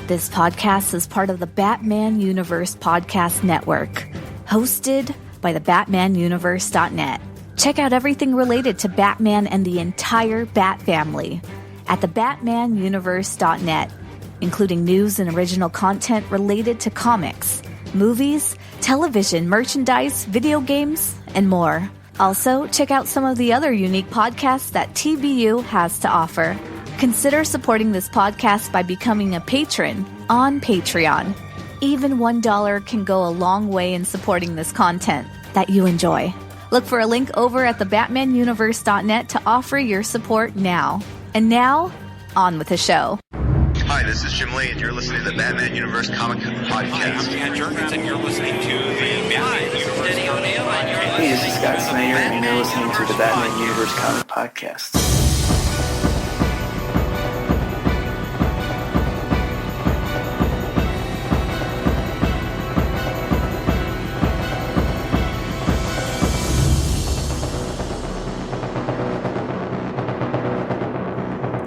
This podcast is part of the Batman Universe Podcast Network, hosted by the BatmanUniverse.net. Check out everything related to Batman and the entire Bat family at the BatmanUniverse.net, including news and original content related to comics, movies, television, merchandise, video games, and more. Also, check out some of the other unique podcasts that TBU has to offer. Consider supporting this podcast by becoming a patron on Patreon. Even $1 can go a long way in supporting this content that you enjoy. Look for a link over at the BatmanUniverse.net to offer your support now. And now, on with the show. Hi, this is Jim Lee, and you're listening to the Batman Universe Comic Podcast. Hi, I'm Pat Jurgens, and you're listening to the Batman Universe. Hey, this is Scott Snyder, and you're listening to the Batman Universe Comic Podcast.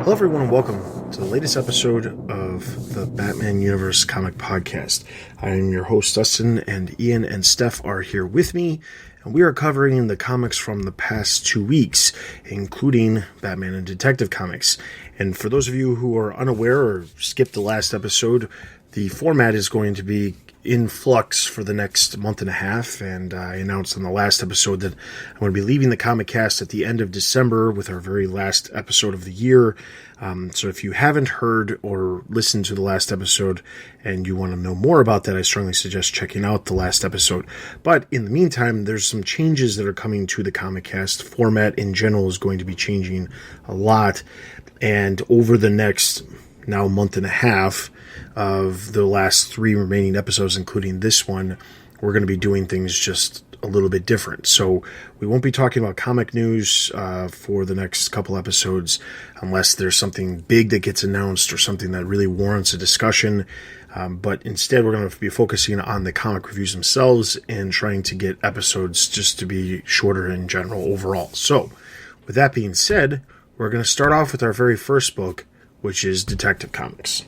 Hello everyone and welcome to the latest episode of the Batman Universe Comic Podcast. I am your host Dustin, and Ian and Steph are here with me, and we are covering the comics from the past 2 weeks, including Batman and Detective Comics. And for those of you who are unaware or skipped the last episode, the format is going to be in flux for the next month and a half, and I announced on the last episode that I'm going to be leaving the Comic Cast at the end of December with our very last episode of the year. So if you haven't heard or listened to the last episode and you want to know more about that, I strongly suggest checking out the last episode. But in the meantime, there's some changes that are coming to the Comic Cast. Format in general is going to be changing a lot, and over the next now month and a half of the last 3 remaining episodes, including this one, we're going to be doing things just a little bit different. So we won't be talking about comic news for the next couple episodes unless there's something big that gets announced or something that really warrants a discussion. But instead, we're going to be focusing on the comic reviews themselves and trying to get episodes just to be shorter in general overall. So with that being said, we're going to start off with our very first book, which is Detective Comics.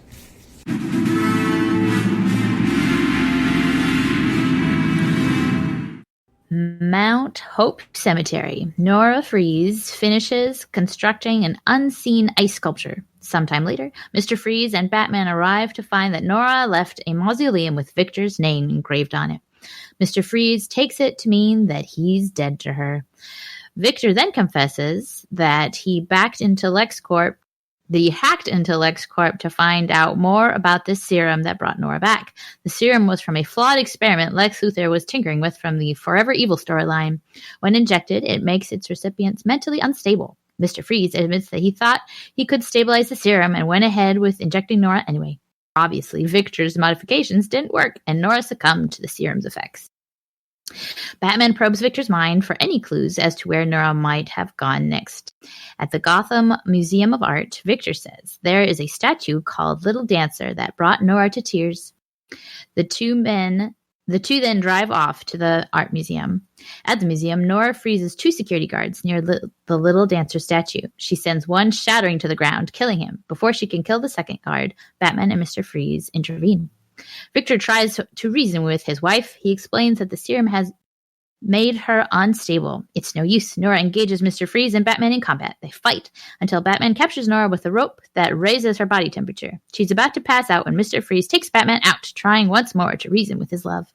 Mount Hope Cemetery. Nora Freeze finishes constructing an unseen ice sculpture. Sometime later, Mr. Freeze and Batman arrive to find that Nora left a mausoleum with Victor's name engraved on it. Mr. Freeze takes it to mean that he's dead to her. Victor then confesses that he hacked into LexCorp to find out more about this serum that brought Nora back. The serum was from a flawed experiment Lex Luthor was tinkering with from the Forever Evil storyline. When injected, it makes its recipients mentally unstable. Mr. Freeze admits that he thought he could stabilize the serum and went ahead with injecting Nora anyway. Obviously, Victor's modifications didn't work, and Nora succumbed to the serum's effects. Batman probes Victor's mind for any clues as to where Nora might have gone next. At the Gotham Museum of Art, Victor says there is a statue called Little Dancer that brought Nora to tears. The two then drive off to the art museum. At the museum, Nora freezes 2 security guards near the Little Dancer statue. She sends one shattering to the ground, killing him. Before she can kill the second guard, Batman and Mr. Freeze intervene. Victor tries to reason with his wife. He explains that the serum has made her unstable. It's no use. Nora engages Mr. Freeze and Batman in combat. They fight until Batman captures Nora with a rope that raises her body temperature. She's about to pass out when Mr. Freeze takes Batman out, trying once more to reason with his love.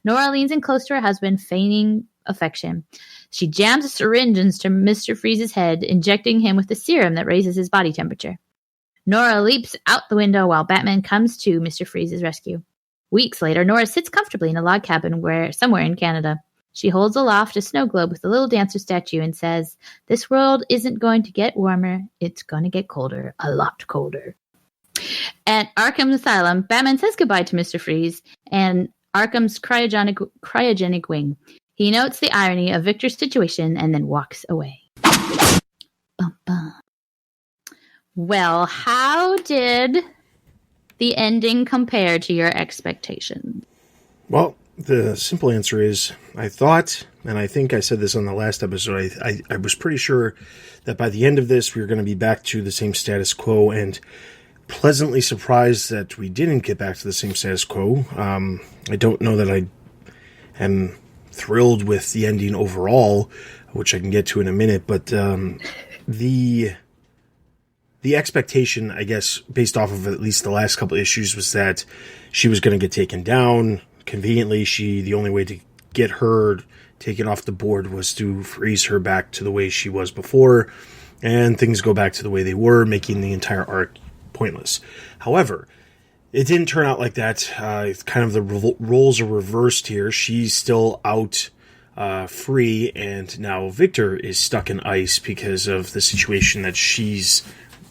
Nora leans in close to her husband, feigning affection. She jams a syringe into Mr. Freeze's head, injecting him with the serum that raises his body temperature. Nora leaps out the window while Batman comes to Mr. Freeze's rescue. Weeks later, Nora sits comfortably in a log cabin somewhere in Canada. She holds aloft a snow globe with the Little Dancer statue and says, "This world isn't going to get warmer. It's going to get colder, a lot colder." At Arkham Asylum, Batman says goodbye to Mr. Freeze and Arkham's cryogenic wing. He notes the irony of Victor's situation and then walks away. Bum, bum. Well, how did the ending compare to your expectations? Well, the simple answer is I thought, and I think I said this on the last episode, I was pretty sure that by the end of this we were going to be back to the same status quo, and pleasantly surprised that we didn't get back to the same status quo. I don't know that I am thrilled with the ending overall, which I can get to in a minute, but the expectation, I guess, based off of at least the last couple issues, was that she was going to get taken down. Conveniently, the only way to get her taken off the board was to freeze her back to the way she was before, and things go back to the way they were, making the entire arc pointless. However, it didn't turn out like that. Kind of the roles are reversed here. She's still out free, and now Victor is stuck in ice because of the situation that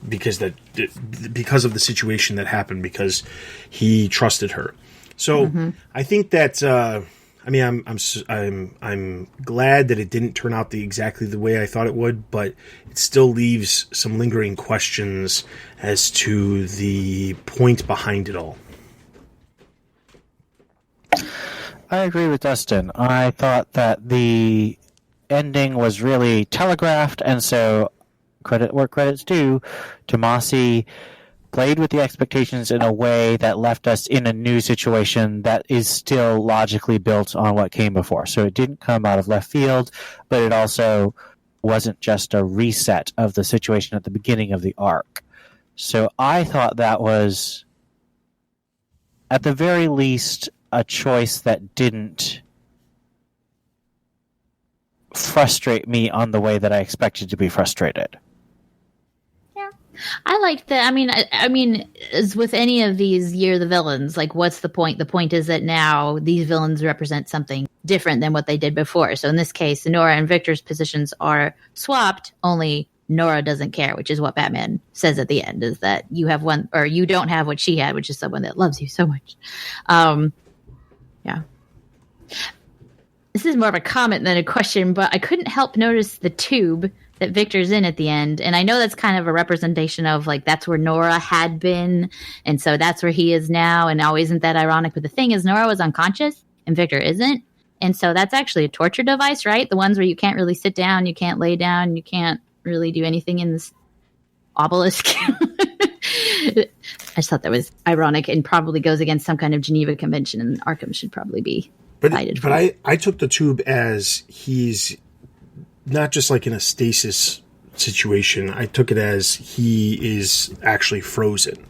because of the situation that happened, because he trusted her. So I think that I'm glad that it didn't turn out exactly the way I thought it would, but it still leaves some lingering questions as to the point behind it all. I agree with Dustin. I thought that the ending was really telegraphed, and so credit where credit's due, Tomasi played with the expectations in a way that left us in a new situation that is still logically built on what came before. So it didn't come out of left field, but it also wasn't just a reset of the situation at the beginning of the arc. So I thought that was, at the very least, a choice that didn't frustrate me on the way that I expected to be frustrated. I like that. I mean, as with any of these Year the Villains, like, what's the point? The point is that now these villains represent something different than what they did before. So in this case, Nora and Victor's positions are swapped, only Nora doesn't care, which is what Batman says at the end, is that you have one, or you don't have what she had, which is someone that loves you so much. Yeah. This is more of a comment than a question, but I couldn't help notice the tube that Victor's in at the end. And I know that's kind of a representation of, like, that's where Nora had been, and so that's where he is now. And now, isn't that ironic? But the thing is, Nora was unconscious and Victor isn't. And so that's actually a torture device, right? The ones where you can't really sit down, you can't lay down, you can't really do anything in this obelisk. I just thought that was ironic and probably goes against some kind of Geneva Convention, and Arkham should probably be cited for. But I took the tube as he's not just like in a stasis situation. I took it as he is actually frozen.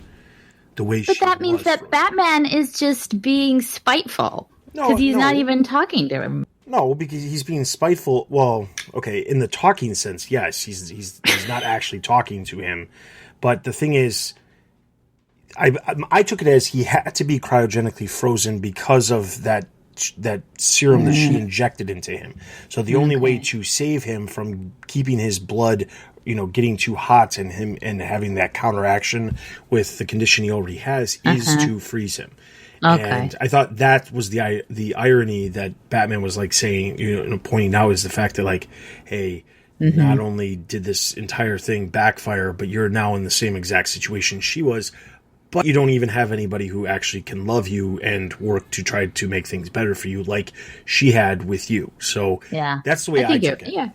The way, but that means that frozen. Batman is just being spiteful because he's not even talking to him. No, because he's being spiteful. Well, okay, in the talking sense, yes, he's not actually talking to him. But the thing is, I took it as he had to be cryogenically frozen because of that serum that she injected into him. So the only way to save him from keeping his blood, getting too hot and having that counteraction with the condition he already has is to freeze him. Okay. And I thought that was the irony that Batman was like saying, pointing out, is the fact that, like, hey, not only did this entire thing backfire, but you're now in the same exact situation she was, but you don't even have anybody who actually can love you and work to try to make things better for you like she had with you. So yeah, that's the way I took it. Yeah,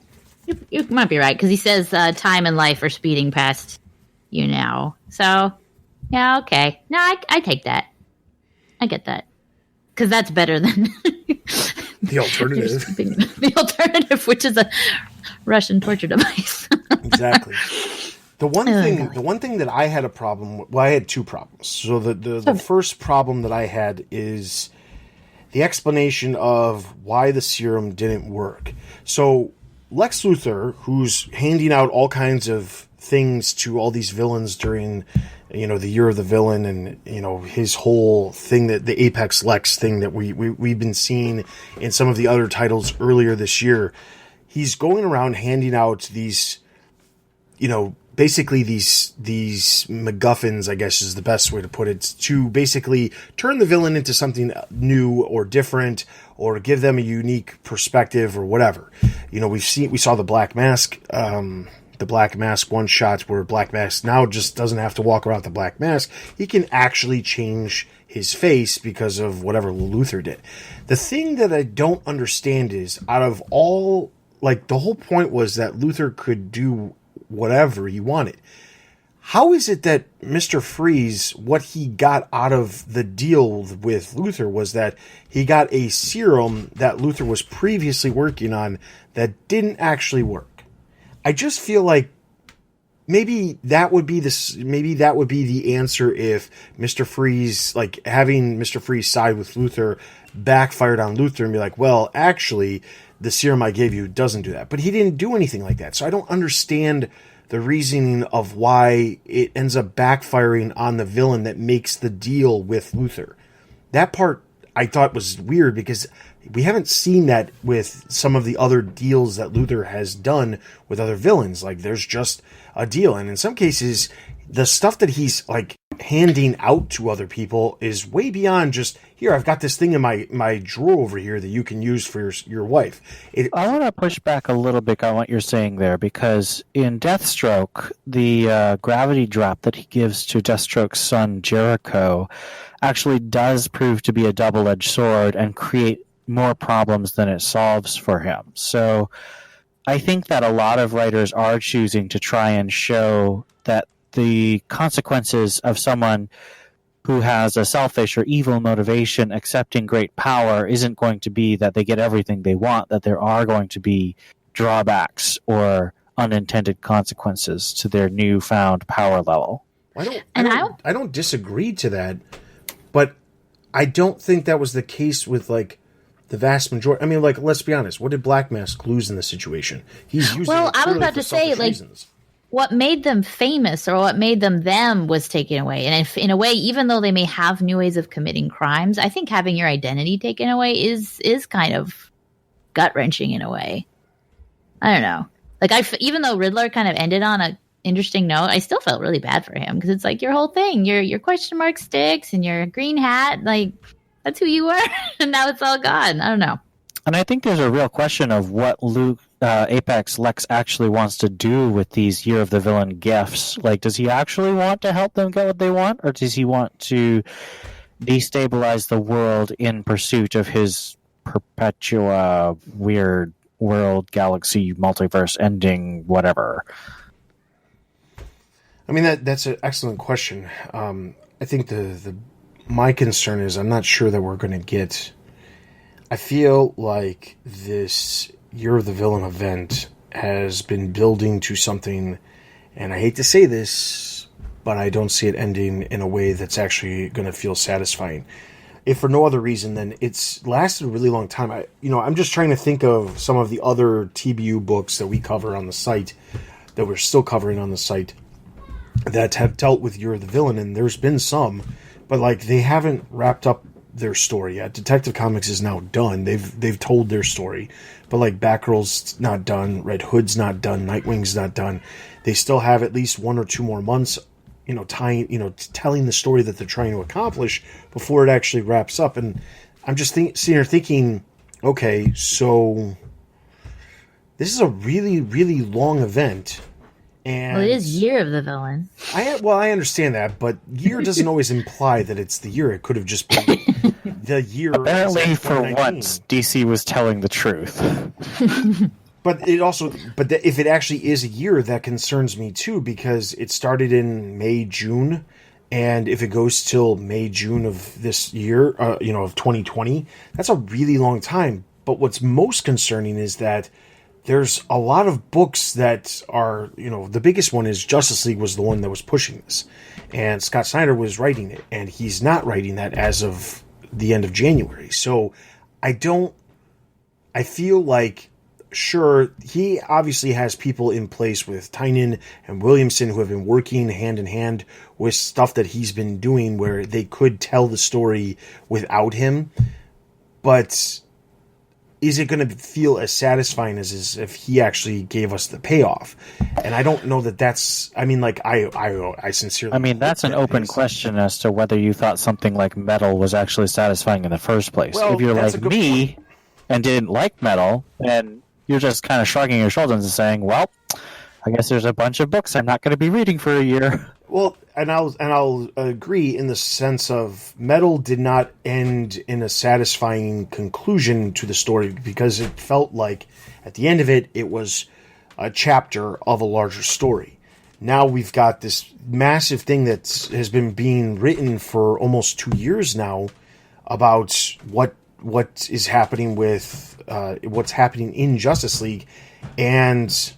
you might be right, because he says time and life are speeding past you now. So, yeah, okay. No, I take that. I get that. Because that's better than the alternative. The alternative, which is a Russian torture device. Exactly. The one thing that I had a problem with, I had two problems. So the first problem that I had is the explanation of why the serum didn't work. So Lex Luthor, who's handing out all kinds of things to all these villains during, the Year of the Villain, and, his whole thing, that the Apex Lex thing that we've been seeing in some of the other titles earlier this year, he's going around handing out these, basically these MacGuffins, I guess is the best way to put it, to basically turn the villain into something new or different, or give them a unique perspective or whatever. We saw the Black Mask, one shot where Black Mask now just doesn't have to walk around with the Black Mask. He can actually change his face because of whatever Luthor did. The thing that I don't understand is, out of all, like, the whole point was that Luthor could do whatever he wanted. how is it that Mr. Freeze, what he got out of the deal with Luthor was that he got a serum that Luthor was previously working on that didn't actually work? I just feel like maybe that would be the answer if Mr. Freeze, like having Mr. Freeze side with Luthor, backfired on Luthor and be like, well, actually, the serum I gave you doesn't do that. But he didn't do anything like that. So I don't understand the reasoning of why it ends up backfiring on the villain that makes the deal with Luthor. That part I thought was weird because we haven't seen that with some of the other deals that Luthor has done with other villains. Like, there's just a deal. And in some cases, the stuff that he's like handing out to other people is way beyond just, here, I've got this thing in my drawer over here that you can use for your wife. I want to push back a little bit on what you're saying there, because in Deathstroke, the gravity drop that he gives to Deathstroke's son, Jericho, actually does prove to be a double-edged sword and create more problems than it solves for him. So I think that a lot of writers are choosing to try and show that the consequences of someone who has a selfish or evil motivation accepting great power isn't going to be that they get everything they want, that there are going to be drawbacks or unintended consequences to their newfound power level. I don't disagree to that, but I don't think that was the case with like the vast majority. I mean, like, let's be honest. What did Black Mask lose in this situation? He's using it I was about for to say, like, reasons. What made them famous or what made them was taken away. And if, in a way, even though they may have new ways of committing crimes, I think having your identity taken away is kind of gut-wrenching in a way. I don't know. Like, even though Riddler kind of ended on a interesting note, I still felt really bad for him because it's like your whole thing, your question mark sticks and your green hat, like, that's who you were, and now it's all gone. I don't know. And I think there's a real question of what Apex Lex actually wants to do with these Year of the Villain gifts. Like, does he actually want to help them get what they want, or does he want to destabilize the world in pursuit of his Perpetua weird world, galaxy, multiverse ending, whatever? I mean, that's an excellent question. I think my concern is I'm not sure that we're going to get... I feel like this Year of the Villain event has been building to something, and I hate to say this, but I don't see it ending in a way that's actually going to feel satisfying. If for no other reason than it's lasted a really long time. I'm just trying to think of some of the other TBU books that we cover on the site, that we're still covering on the site, that have dealt with Year of the Villain, and there's been some, but like they haven't wrapped up their story yet. Detective Comics is now done. They've told their story, but like Batgirl's not done, Red Hood's not done, Nightwing's not done. They still have at least 1 or 2 more months, telling the story that they're trying to accomplish before it actually wraps up. And I'm just sitting here thinking, okay, so this is a really, really long event. And it is Year of the Villain. I understand that, but year doesn't always imply that it's the year. It could have just been the year. Apparently, for once, DC was telling the truth. But if it actually is a year, that concerns me too, because it started in May, June, and if it goes till May, June of this year, of 2020, that's a really long time. But what's most concerning is that there's a lot of books that are, the biggest one is Justice League was the one that was pushing this. And Scott Snyder was writing it. And he's not writing that as of the end of January. So I feel like, sure, he obviously has people in place with Tynion and Williamson who have been working hand in hand with stuff that he's been doing where they could tell the story without him. But is it going to feel as satisfying as if he actually gave us the payoff? And I don't know that that's... I mean, like, I sincerely... I mean, that's an open question as to whether you thought something like Metal was actually satisfying in the first place. Well, if you're like me and didn't like Metal, then you're just kind of shrugging your shoulders and saying, well, I guess there's a bunch of books I'm not going to be reading for a year. Well, and I'll agree in the sense of Metal did not end in a satisfying conclusion to the story, because it felt like at the end of it, it was a chapter of a larger story. now we've got this massive thing that has been being written for almost 2 years now about what is happening with what's happening in Justice League, and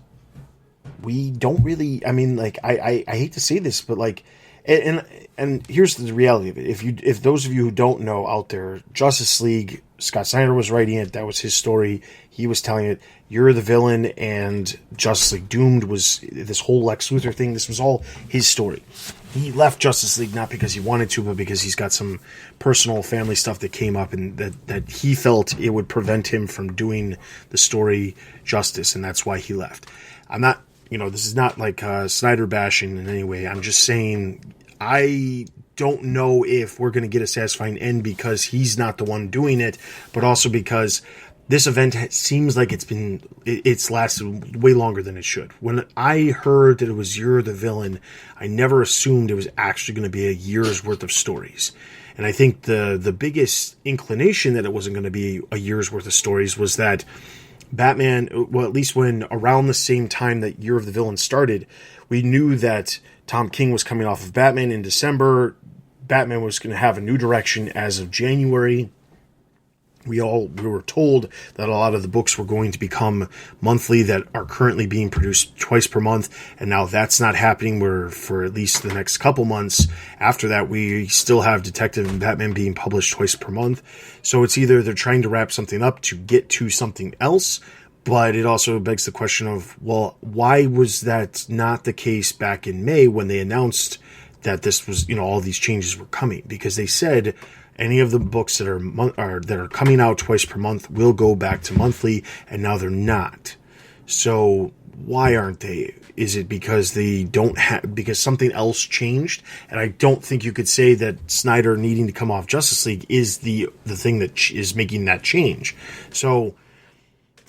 we don't really. I mean, like I hate to say this, but like, and here's the reality of it. If those of you who don't know out there, Justice League, Scott Snyder was writing it. That was his story. He was telling it. You're the villain, and Justice League Doomed was this whole Lex Luthor thing. This was all his story. He left Justice League not because he wanted to, but because he's got some personal family stuff that came up, and that he felt it would prevent him from doing the story justice, and that's why he left. I'm not, this is not like Snyder bashing in any way. I'm just saying I don't know if we're going to get a satisfying end because he's not the one doing it, but also because this event seems like it's lasted way longer than it should. When I heard that it was You're the Villain, I never assumed it was actually going to be a year's worth of stories. And I think the biggest inclination that it wasn't going to be a year's worth of stories was that Batman, well, at least when around the same time that Year of the Villain started, we knew that Tom King was coming off of Batman in December. Batman was going to have a new direction as of January. We were told that a lot of the books were going to become monthly that are currently being produced twice per month, and now that's not happening. Where for at least the next couple months after that, we still have Detective and Batman being published twice per month. So it's either they're trying to wrap something up to get to something else, but it also begs the question of, well, why was that not the case back in May when they announced that this was, all these changes were coming? Because they said any of the books that are coming out twice per month will go back to monthly, and now they're not. So why aren't they? Is it because they don't because something else changed? And I don't think you could say that Snyder needing to come off Justice League is the thing that is making that change. So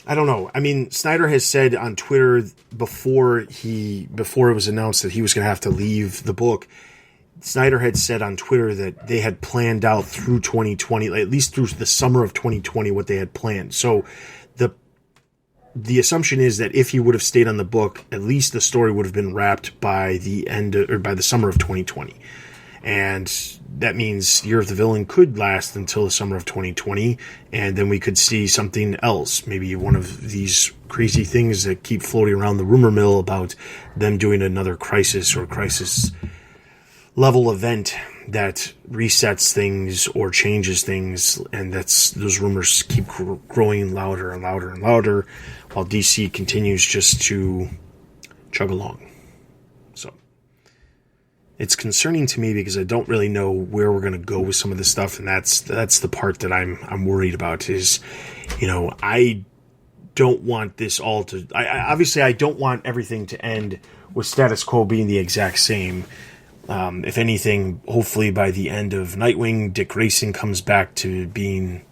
I don't know. I mean, Snyder has said on Twitter before it was announced that he was going to have to leave the book, Snyder had said on Twitter that they had planned out through 2020, at least through the summer of 2020, what they had planned. So the assumption is that if he would have stayed on the book, at least the story would have been wrapped by by the summer of 2020. And that means Year of the Villain could last until the summer of 2020, and then we could see something else. Maybe one of these crazy things that keep floating around the rumor mill about them doing another crisis level event that resets things or changes things, and those rumors keep growing louder and louder and louder while DC continues just to chug along. So it's concerning to me because I don't really know where we're going to go with some of this stuff, and that's the part that I'm worried about is, I don't want this all to obviously I don't want everything to end with status quo being the exact same. If anything, hopefully by the end of Nightwing, Dick Grayson comes back to being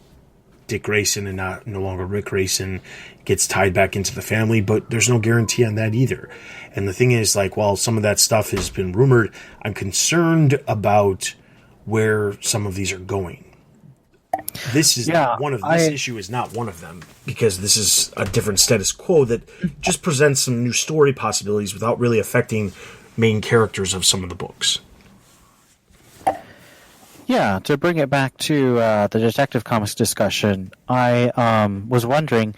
Dick Grayson and no longer Rick Grayson, gets tied back into the family, but there's no guarantee on that either. And the thing is, while some of that stuff has been rumored, I'm concerned about where some of these are going. This is this issue is not one of them, because this is a different status quo that just presents some new story possibilities without really affecting main characters of some of the books. Yeah, to bring it back to the Detective Comics discussion, I was wondering,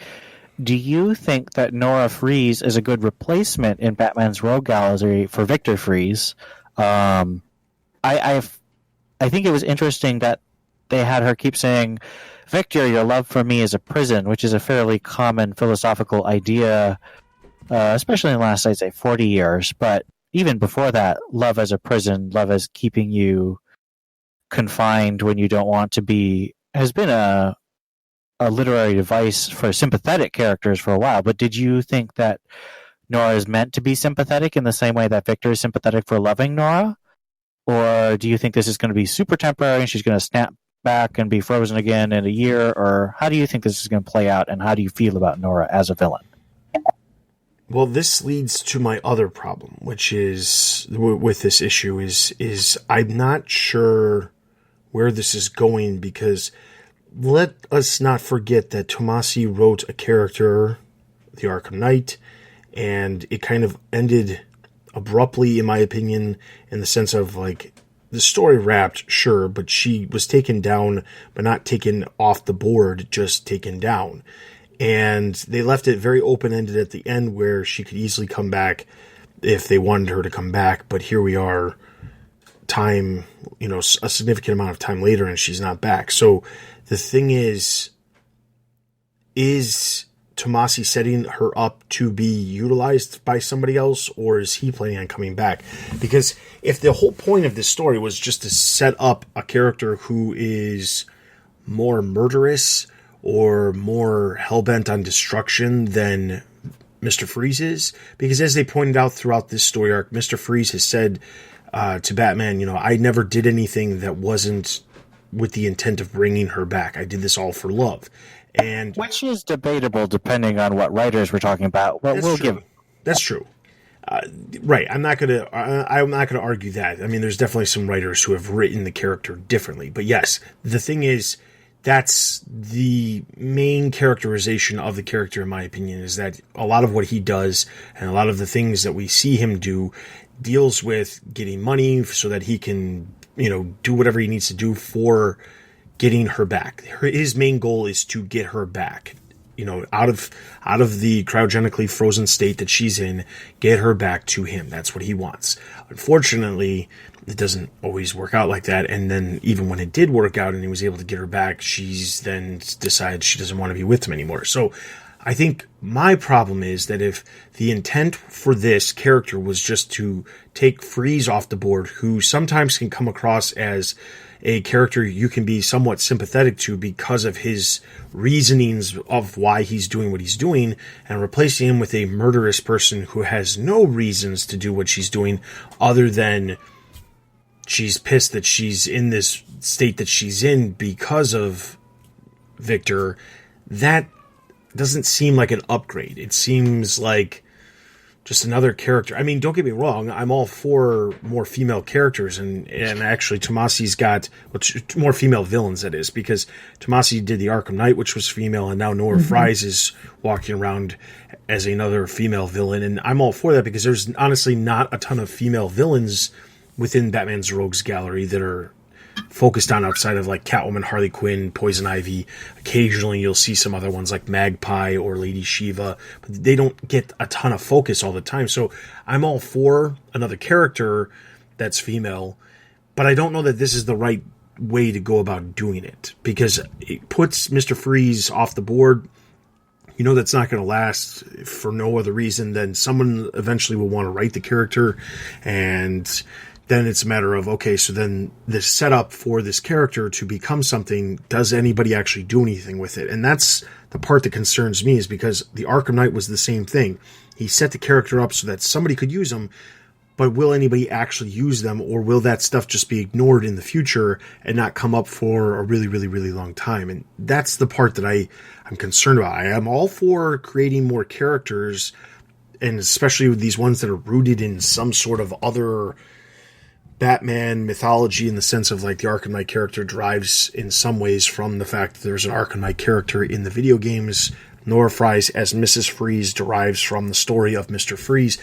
do you think that Nora Freeze is a good replacement in Batman's Rogue Gallery for Victor Freeze? I think it was interesting that they had her keep saying, "Victor, your love for me is a prison," which is a fairly common philosophical idea, especially in the last, I'd say, 40 years. But even before that, love as a prison, love as keeping you confined when you don't want to be, has been a literary device for sympathetic characters for a while. But did you think that Nora is meant to be sympathetic in the same way that Victor is sympathetic for loving Nora? Or do you think this is going to be super temporary and she's going to snap back and be frozen again in a year? Or how do you think this is going to play out, and how do you feel about Nora as a villain? Well, this leads to my other problem, which is with this issue is I'm not sure where this is going, because let us not forget that Tomasi wrote a character, the Arkham Knight, and it kind of ended abruptly, in my opinion, in the sense of like the story wrapped, sure, but she was taken down, but not taken off the board, just taken down. And they left it very open-ended at the end where she could easily come back if they wanted her to come back. But here we are, time, a significant amount of time later, and she's not back. So the thing is Tomasi setting her up to be utilized by somebody else, or is he planning on coming back? Because if the whole point of this story was just to set up a character who is more murderous or more hellbent on destruction than Mr. Freeze is, because as they pointed out throughout this story arc, Mr. Freeze has said to Batman, I never did anything that wasn't with the intent of bringing her back. I did this all for love. And which is debatable depending on what writers we're talking about. Well, that's true. Right. I'm not gonna argue that. I mean, there's definitely some writers who have written the character differently. But yes, the thing is, that's the main characterization of the character, in my opinion, is that a lot of what he does and a lot of the things that we see him do deals with getting money so that he can, do whatever he needs to do for getting her back. His main goal is to get her back, out of the cryogenically frozen state that she's in, get her back to him. That's what he wants. Unfortunately, it doesn't always work out like that. And then even when it did work out and he was able to get her back, she's then decided she doesn't want to be with him anymore. So I think my problem is that if the intent for this character was just to take Freeze off the board, who sometimes can come across as a character you can be somewhat sympathetic to because of his reasonings of why he's doing what he's doing, and replacing him with a murderous person who has no reasons to do what she's doing other than she's pissed that she's in this state that she's in because of Victor, that doesn't seem like an upgrade. It seems like just another character. I mean, don't get me wrong. I'm all for more female characters, and actually Tomasi's got more female villains, that is, because Tomasi did the Arkham Knight, which was female, and now Nora Fries is walking around as another female villain, and I'm all for that because there's honestly not a ton of female villains within Batman's Rogues Gallery that are focused on outside of like Catwoman, Harley Quinn, Poison Ivy. Occasionally you'll see some other ones like Magpie or Lady Shiva, but they don't get a ton of focus all the time. So I'm all for another character that's female, but I don't know that this is the right way to go about doing it, because it puts Mr. Freeze off the board. That's not going to last for no other reason than someone eventually will want to write the character, and then it's a matter of, okay, so then the setup for this character to become something, does anybody actually do anything with it? And that's the part that concerns me, is because the Arkham Knight was the same thing. He set the character up so that somebody could use them, but will anybody actually use them, or will that stuff just be ignored in the future and not come up for a really, really, really long time? And that's the part that I'm concerned about. I am all for creating more characters, and especially with these ones that are rooted in some sort of other Batman mythology, in the sense of like the Arkham Knight character derives in some ways from the fact that there's an Arkham Knight character in the video games. Nora Fries as Mrs. Freeze derives from the story of Mr. Freeze.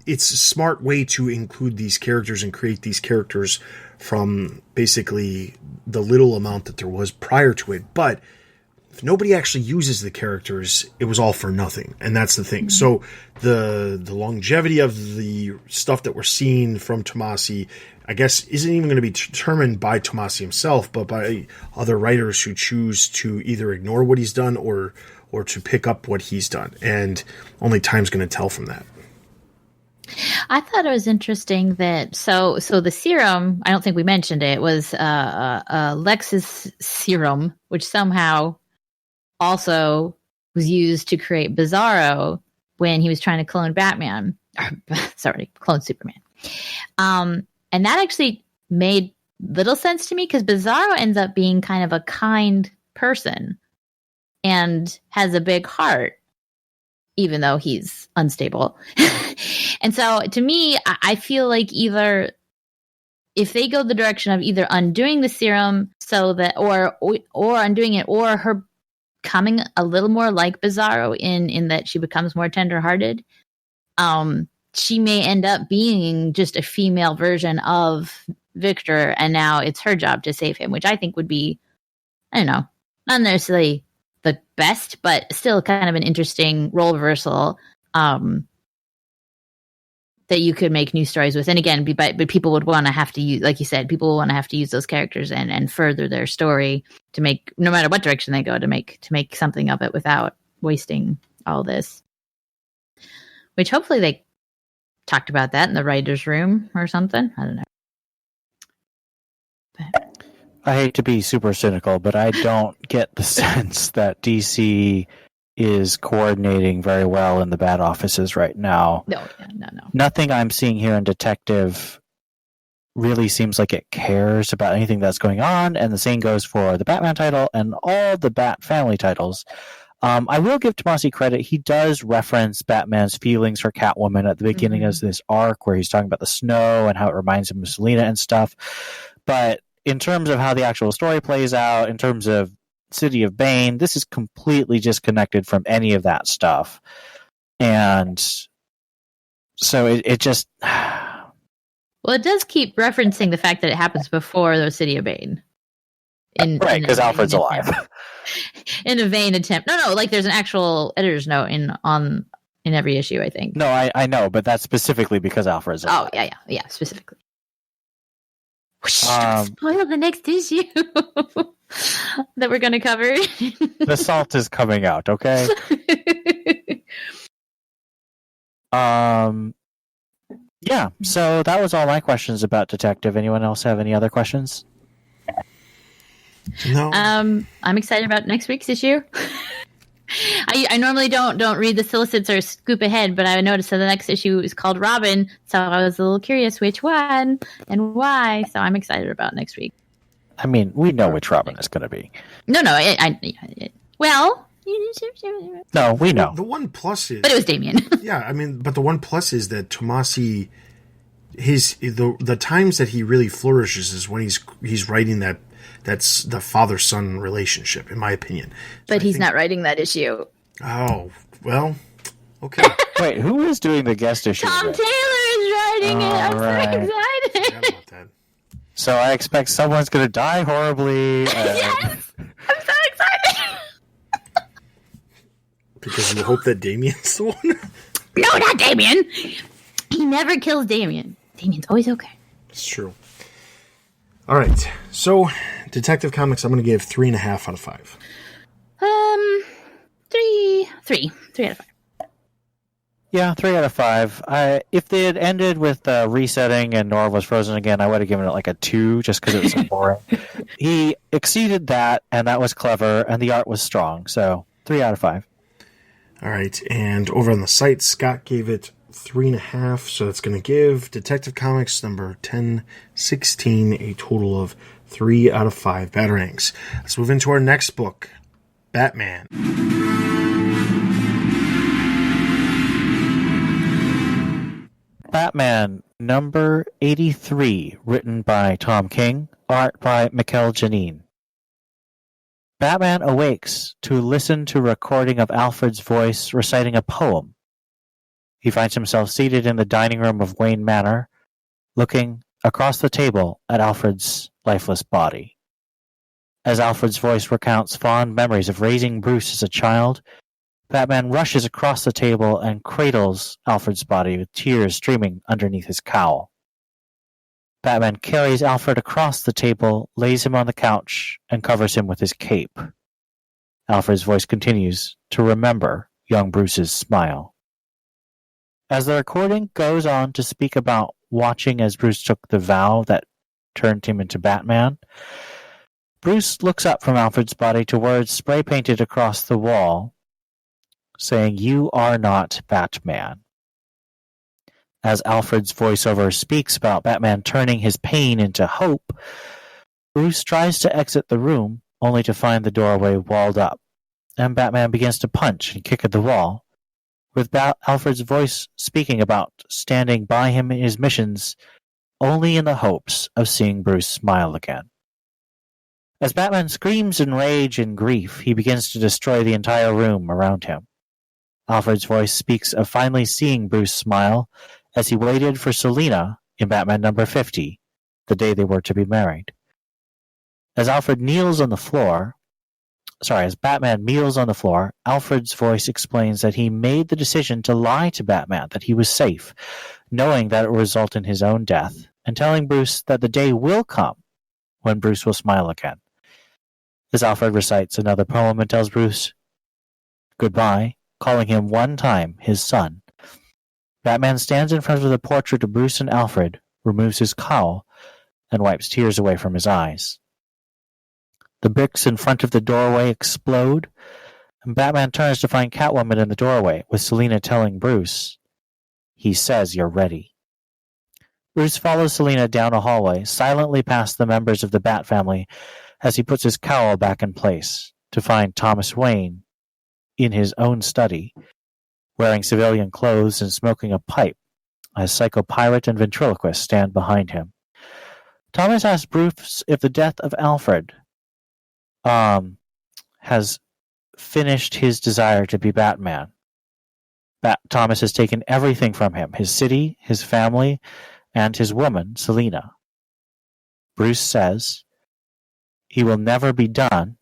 It's a smart way to include these characters and create these characters from basically the little amount that there was prior to it. But if nobody actually uses the characters, it was all for nothing. And that's the thing. So the longevity of the stuff that we're seeing from Tomasi, I guess, isn't even going to be determined by Tomasi himself, but by other writers who choose to either ignore what he's done or to pick up what he's done. And only time's going to tell from that. I thought it was interesting that so the serum, I don't think we mentioned it, was Lex's serum, which somehow also was used to create Bizarro when he was trying to clone Batman. Clone Superman. And that actually made little sense to me, because Bizarro ends up being kind of a kind person and has a big heart, even though he's unstable. And so to me, I feel like either if they go the direction of either undoing the serum so that, or undoing it, or her coming a little more like Bizarro in that she becomes more tenderhearted, she may end up being just a female version of Victor, and now it's her job to save him, which I think would be, I don't know, not necessarily the best, but still kind of an interesting role reversal that you could make new stories with. And again, but people would want to have to use, like you said, people will want to have to use those characters and further their story to make, no matter what direction they go, to make something of it without wasting all this. Which hopefully they talked about that in the writer's room or something. I don't know. But I hate to be super cynical, but I don't get the sense that DC is coordinating very well in the Bat offices right now. no. Nothing I'm seeing here in Detective really seems like it cares about anything that's going on, and the same goes for the Batman title and all the Bat family titles. I will give Tomasi credit. He does reference Batman's feelings for Catwoman at the beginning of this arc, where he's talking about the snow and how it reminds him of Selina and stuff. But in terms of how the actual story plays out, in terms of City of Bane, this is completely disconnected from any of that stuff. And so it just... Well, it does keep referencing the fact that it happens before the City of Bane. Right, because Alfred's alive. In a vain attempt. No, like there's an actual editor's note in every issue, I think. No, I know, but that's specifically because Alfred's alive. Oh, yeah, specifically. Spoil the next issue that we're going to cover. The salt is coming out, okay? Yeah, so that was all my questions about Detective. Anyone else have any other questions? No. I'm excited about next week's issue. I normally don't read the solicits or scoop ahead, but I noticed that the next issue is called Robin, so I was a little curious which one and why. So I'm excited about next week. I mean, we know which Robin is going to be. No, well, no, we know. The one plus is, but it was Damien. Yeah, I mean, but the one plus is that Tomasi, the times that he really flourishes is when he's writing that's the father-son relationship, in my opinion. But he's not writing that issue. Oh, well, okay. Wait, who is doing the guest issue? Tom Taylor is writing it. I'm so excited. Forgot about that. So I expect someone's going to die horribly. Yes! I'm so excited. Because you hope that Damien's the one? No, not Damien. He never kills Damien. Damien's always okay. It's true. All right, so Detective Comics, I'm going to give 3.5 out of 5. 3 out of 5. Yeah, 3 out of 5. If they had ended with resetting and Nora was frozen again, I would have given it like a 2 just because it was so boring. He exceeded that, and that was clever, and the art was strong. So 3 out of 5. All right, and over on the site, Scott gave it 3.5, so it's going to give Detective Comics number 1016 a total of 3 out of 5 Batarangs. Let's move into our next book, Batman. Batman number 83, written by Tom King, art by Mikel Janin. Batman awakes to listen to a recording of Alfred's voice reciting a poem. He finds himself seated in the dining room of Wayne Manor, looking across the table at Alfred's lifeless body. As Alfred's voice recounts fond memories of raising Bruce as a child, Batman rushes across the table and cradles Alfred's body with tears streaming underneath his cowl. Batman carries Alfred across the table, lays him on the couch, and covers him with his cape. Alfred's voice continues to remember young Bruce's smile. As the recording goes on to speak about watching as Bruce took the vow that turned him into Batman, Bruce looks up from Alfred's body to words spray-painted across the wall, saying, "You are not Batman." As Alfred's voiceover speaks about Batman turning his pain into hope, Bruce tries to exit the room, only to find the doorway walled up, and Batman begins to punch and kick at the wall, with Alfred's voice speaking about standing by him in his missions, only in the hopes of seeing Bruce smile again. As Batman screams in rage and grief, he begins to destroy the entire room around him. Alfred's voice speaks of finally seeing Bruce smile, as he waited for Selina in Batman number 50, the day they were to be married. As Batman kneels on the floor, Alfred's voice explains that he made the decision to lie to Batman that he was safe, knowing that it would result in his own death, and telling Bruce that the day will come when Bruce will smile again. As Alfred recites another poem and tells Bruce goodbye, calling him one time his son, Batman stands in front of the portrait of Bruce and Alfred, removes his cowl, and wipes tears away from his eyes. The bricks in front of the doorway explode, and Batman turns to find Catwoman in the doorway, with Selina telling Bruce, "He says you're ready." Bruce follows Selina down a hallway, silently past the members of the Bat family, as he puts his cowl back in place, to find Thomas Wayne in his own study, wearing civilian clothes and smoking a pipe, as Psycho-Pirate and Ventriloquist stand behind him. Thomas asks Bruce if the death of Alfred has finished his desire to be Batman. Thomas has taken everything from him, his city, his family, and his woman, Selina. Bruce says he will never be done,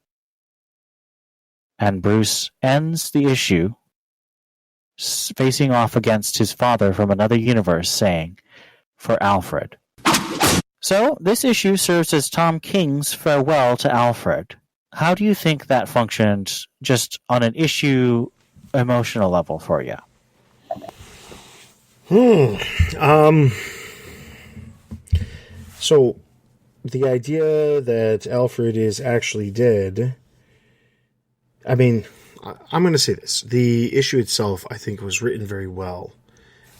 and Bruce ends the issue facing off against his father from another universe, saying, "For Alfred." So, this issue serves as Tom King's farewell to Alfred. How do you think that functioned just on an issue emotional level for you? So, the idea that Alfred is actually dead, I mean, I'm going to say this. The issue itself, I think, was written very well,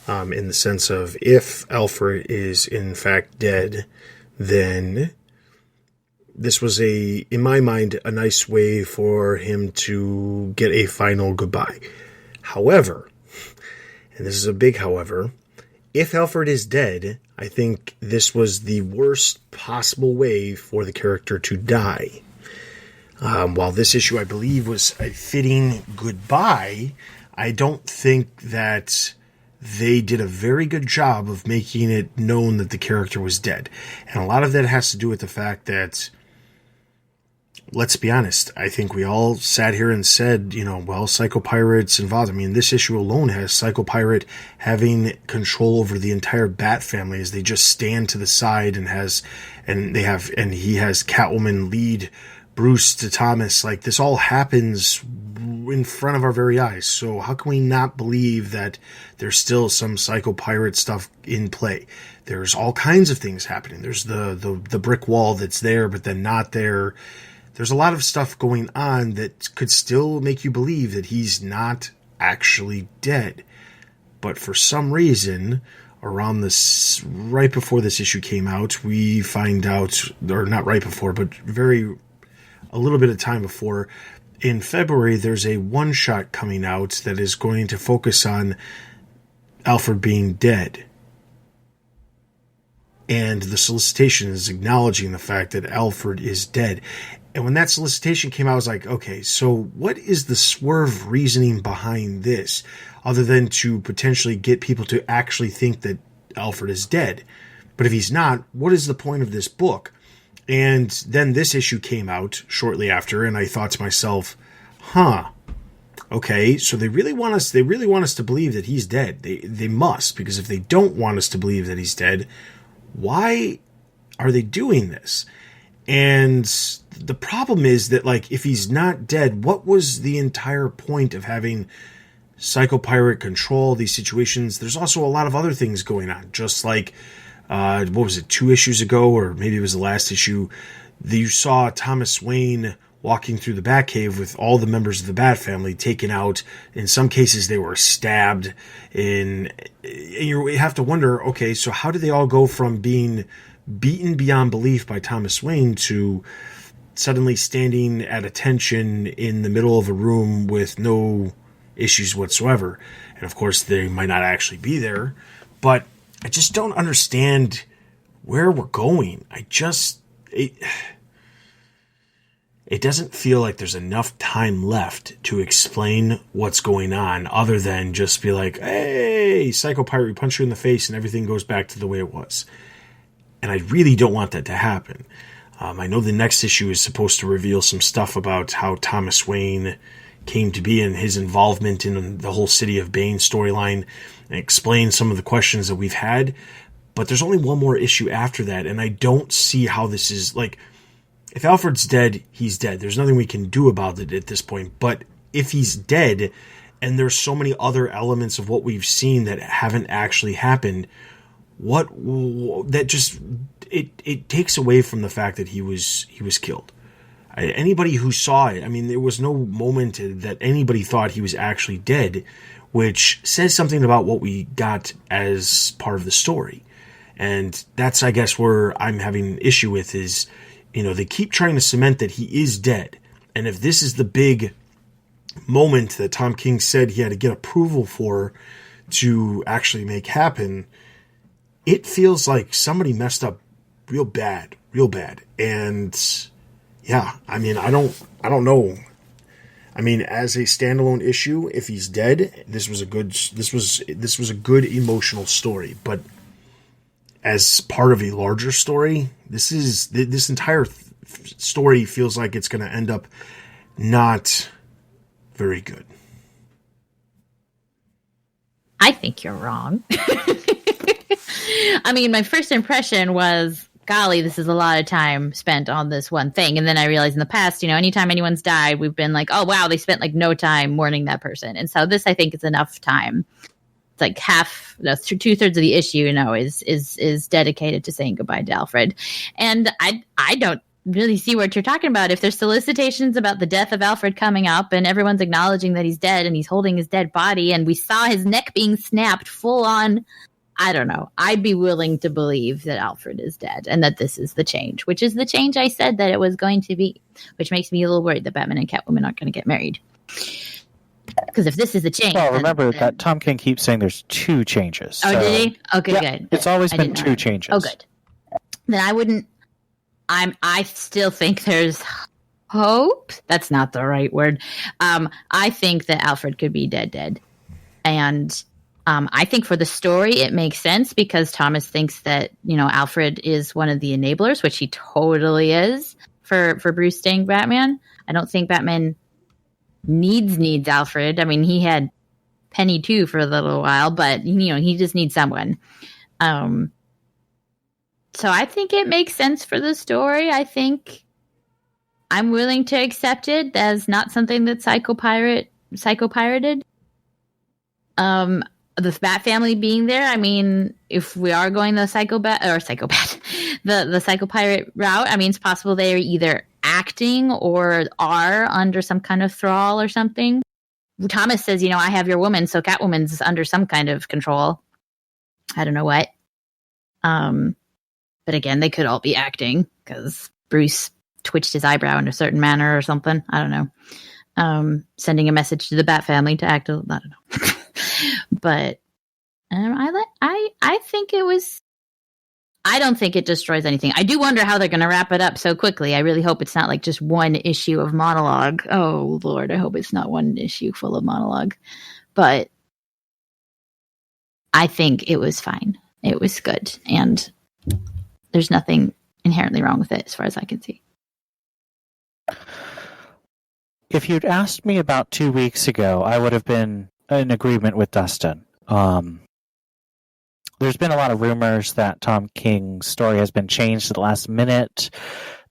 in the sense of, if Alfred is in fact dead, then this was in my mind, a nice way for him to get a final goodbye. However, and this is a big however, if Alfred is dead, I think this was the worst possible way for the character to die. While this issue, I believe, was a fitting goodbye, I don't think that they did a very good job of making it known that the character was dead. And a lot of that has to do with the fact that, let's be honest, I think we all sat here and said, well, Psycho-Pirate's involved. I mean, this issue alone has Psycho-Pirate having control over the entire Bat family as they just stand to the side, and he has Catwoman lead Bruce to Thomas. Like, this all happens in front of our very eyes. So how can we not believe that there's still some Psycho-Pirate stuff in play? There's all kinds of things happening. There's the brick wall that's there, but then not there. There's a lot of stuff going on that could still make you believe that he's not actually dead. But for some reason, around this, right before this issue came out, we find out, or not right before, but a little bit of time before, in February, there's a one-shot coming out that is going to focus on Alfred being dead. And the solicitation is acknowledging the fact that Alfred is dead. And when that solicitation came out, I was like, okay, so what is the swerve reasoning behind this, other than to potentially get people to actually think that Alfred is dead? But if he's not, what is the point of this book? And then this issue came out shortly after, and I thought to myself, okay, so they really want us to believe that he's dead. They must, because if they don't want us to believe that he's dead, why are they doing this? And the problem is that, like, if he's not dead, what was the entire point of having Psycho-Pirate control these situations? There's also a lot of other things going on, just like, what was it, 2 issues ago, or maybe it was the last issue, you saw Thomas Wayne walking through the Batcave with all the members of the Bat family taken out. In some cases, they were stabbed. And you have to wonder, okay, so how did they all go from being beaten beyond belief by Thomas Wayne to suddenly standing at attention in the middle of a room with no issues whatsoever? And of course, they might not actually be there, but I just don't understand where we're going. It it doesn't feel like there's enough time left to explain what's going on other than just be like, hey, Psycho Pirate, we punch you in the face and everything goes back to the way it was. And I really don't want that to happen. I know the next issue is supposed to reveal some stuff about how Thomas Wayne came to be and his involvement in the whole City of Bane storyline and explain some of the questions that we've had. But there's only one more issue after that, and I don't see how this is, like, if Alfred's dead, he's dead. There's nothing we can do about it at this point. But if he's dead, and there's so many other elements of what we've seen that haven't actually happened, it takes away from the fact that he was killed. Anybody who saw it, I mean, there was no moment that anybody thought he was actually dead, which says something about what we got as part of the story. And that's, I guess, where I'm having an issue with is, they keep trying to cement that he is dead. And if this is the big moment that Tom King said he had to get approval for to actually make happen, it feels like somebody messed up real bad. And yeah, I mean, I don't know. I mean, as a standalone issue, if he's dead, this was a good emotional story, but as part of a larger story, this entire story feels like it's going to end up not very good. I think you're wrong. I mean, my first impression was, golly, this is a lot of time spent on this one thing. And then I realized in the past, anytime anyone's died, we've been like, oh, wow, they spent like no time mourning that person. And so this, I think, is enough time. It's like half, 2/3 of the issue, is dedicated to saying goodbye to Alfred. And I don't really see what you're talking about. If there's solicitations about the death of Alfred coming up and everyone's acknowledging that he's dead and he's holding his dead body and we saw his neck being snapped full on, I don't know. I'd be willing to believe that Alfred is dead and that this is the change, which is the change I said that it was going to be, which makes me a little worried that Batman and Catwoman aren't going to get married. Because if this is the change... Well, remember that Tom King keeps saying there's 2 changes. Oh, did he? Okay, yeah, good. It's always been 2 changes. Oh, good. Then I wouldn't... I still think there's hope. That's not the right word. I think that Alfred could be dead. And I think for the story, it makes sense because Thomas thinks that, Alfred is one of the enablers, which he totally is for Bruce staying Batman. I don't think Batman needs Alfred. I mean, he had Penny too for a little while, but he just needs someone. So I think it makes sense for the story. I think I'm willing to accept it as not something that Psycho Pirated. The Bat family being there. I mean, if we are going the the Psycho Pirate route, I mean, it's possible they are either acting or are under some kind of thrall or something. Thomas says, I have your woman, so Catwoman's under some kind of control. I don't know what. But again, they could all be acting because Bruce twitched his eyebrow in a certain manner or something. I don't know. Sending a message to the Bat family to act. I don't know. But I think it was. I don't think it destroys anything. I do wonder how they're going to wrap it up so quickly. I really hope it's not like just one issue of monologue. Oh, Lord, I hope it's not one issue full of monologue. But I think it was fine. It was good. And there's nothing inherently wrong with it as far as I can see. If you'd asked me about 2 weeks ago, I would have been in agreement with Dustin. There's been a lot of rumors that Tom King's story has been changed at the last minute,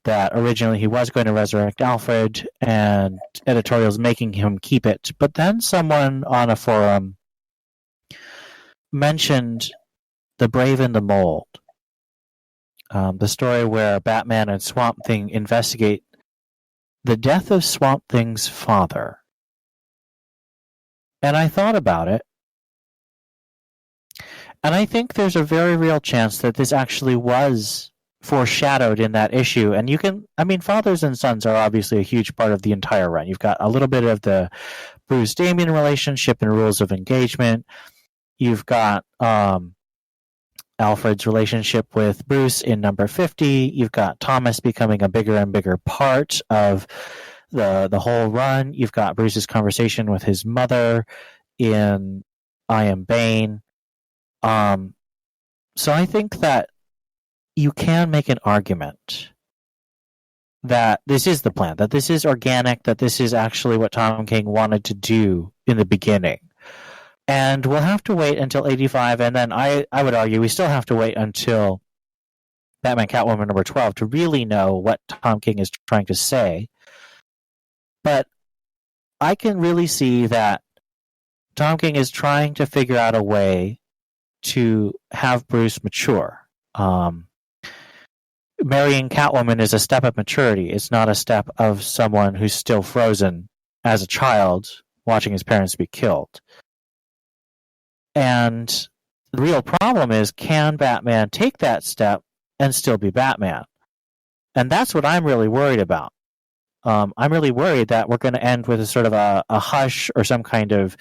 that originally he was going to resurrect Alfred, and editorials making him keep it. But then someone on a forum mentioned The Brave and the Mold, the story where Batman and Swamp Thing investigate the death of Swamp Thing's father. And I thought about it. And I think there's a very real chance that this actually was foreshadowed in that issue. And fathers and sons are obviously a huge part of the entire run. You've got a little bit of the Bruce Damian relationship and rules of engagement. You've got Alfred's relationship with Bruce in number 50. You've got Thomas becoming a bigger and bigger part of the whole run. You've got Bruce's conversation with his mother in I Am Bane. So I think that you can make an argument that this is the plan, that this is organic, that this is actually what Tom King wanted to do in the beginning. And we'll have to wait until 85, and then I would argue we still have to wait until Batman Catwoman number 12 to really know what Tom King is trying to say. But I can really see that Tom King is trying to figure out a way to have Bruce mature. Marrying Catwoman is a step of maturity. It's not a step of someone who's still frozen as a child watching his parents be killed. And the real problem is, can Batman take that step and still be Batman? And that's what I'm really worried about. I'm really worried that we're going to end with a sort of a hush or some kind of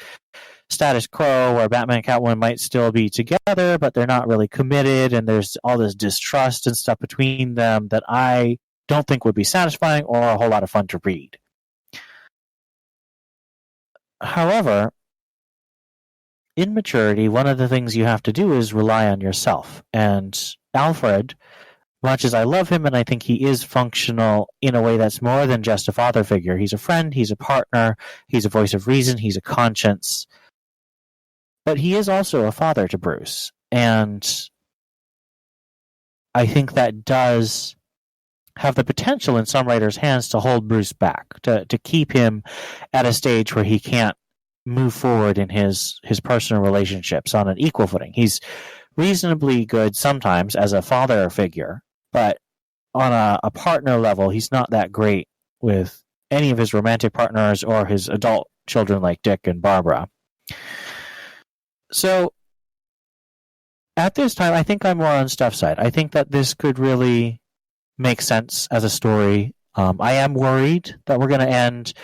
status quo where Batman and Catwoman might still be together, but they're not really committed, and there's all this distrust and stuff between them that I don't think would be satisfying or a whole lot of fun to read. However, in maturity, one of the things you have to do is rely on yourself. And Alfred, much as I love him and I think he is functional in a way that's more than just a father figure, he's a friend, he's a partner, he's a voice of reason, he's a conscience. But he is also a father to Bruce. And I think that does have the potential in some writers' hands to hold Bruce back, to keep him at a stage where he can't move forward in his personal relationships on an equal footing. He's reasonably good sometimes as a father figure, but on a partner level, he's not that great with any of his romantic partners or his adult children like Dick and Barbara. So at this time, I think I'm more on Steph's side. I think that this could really make sense as a story. I am worried that we're going to end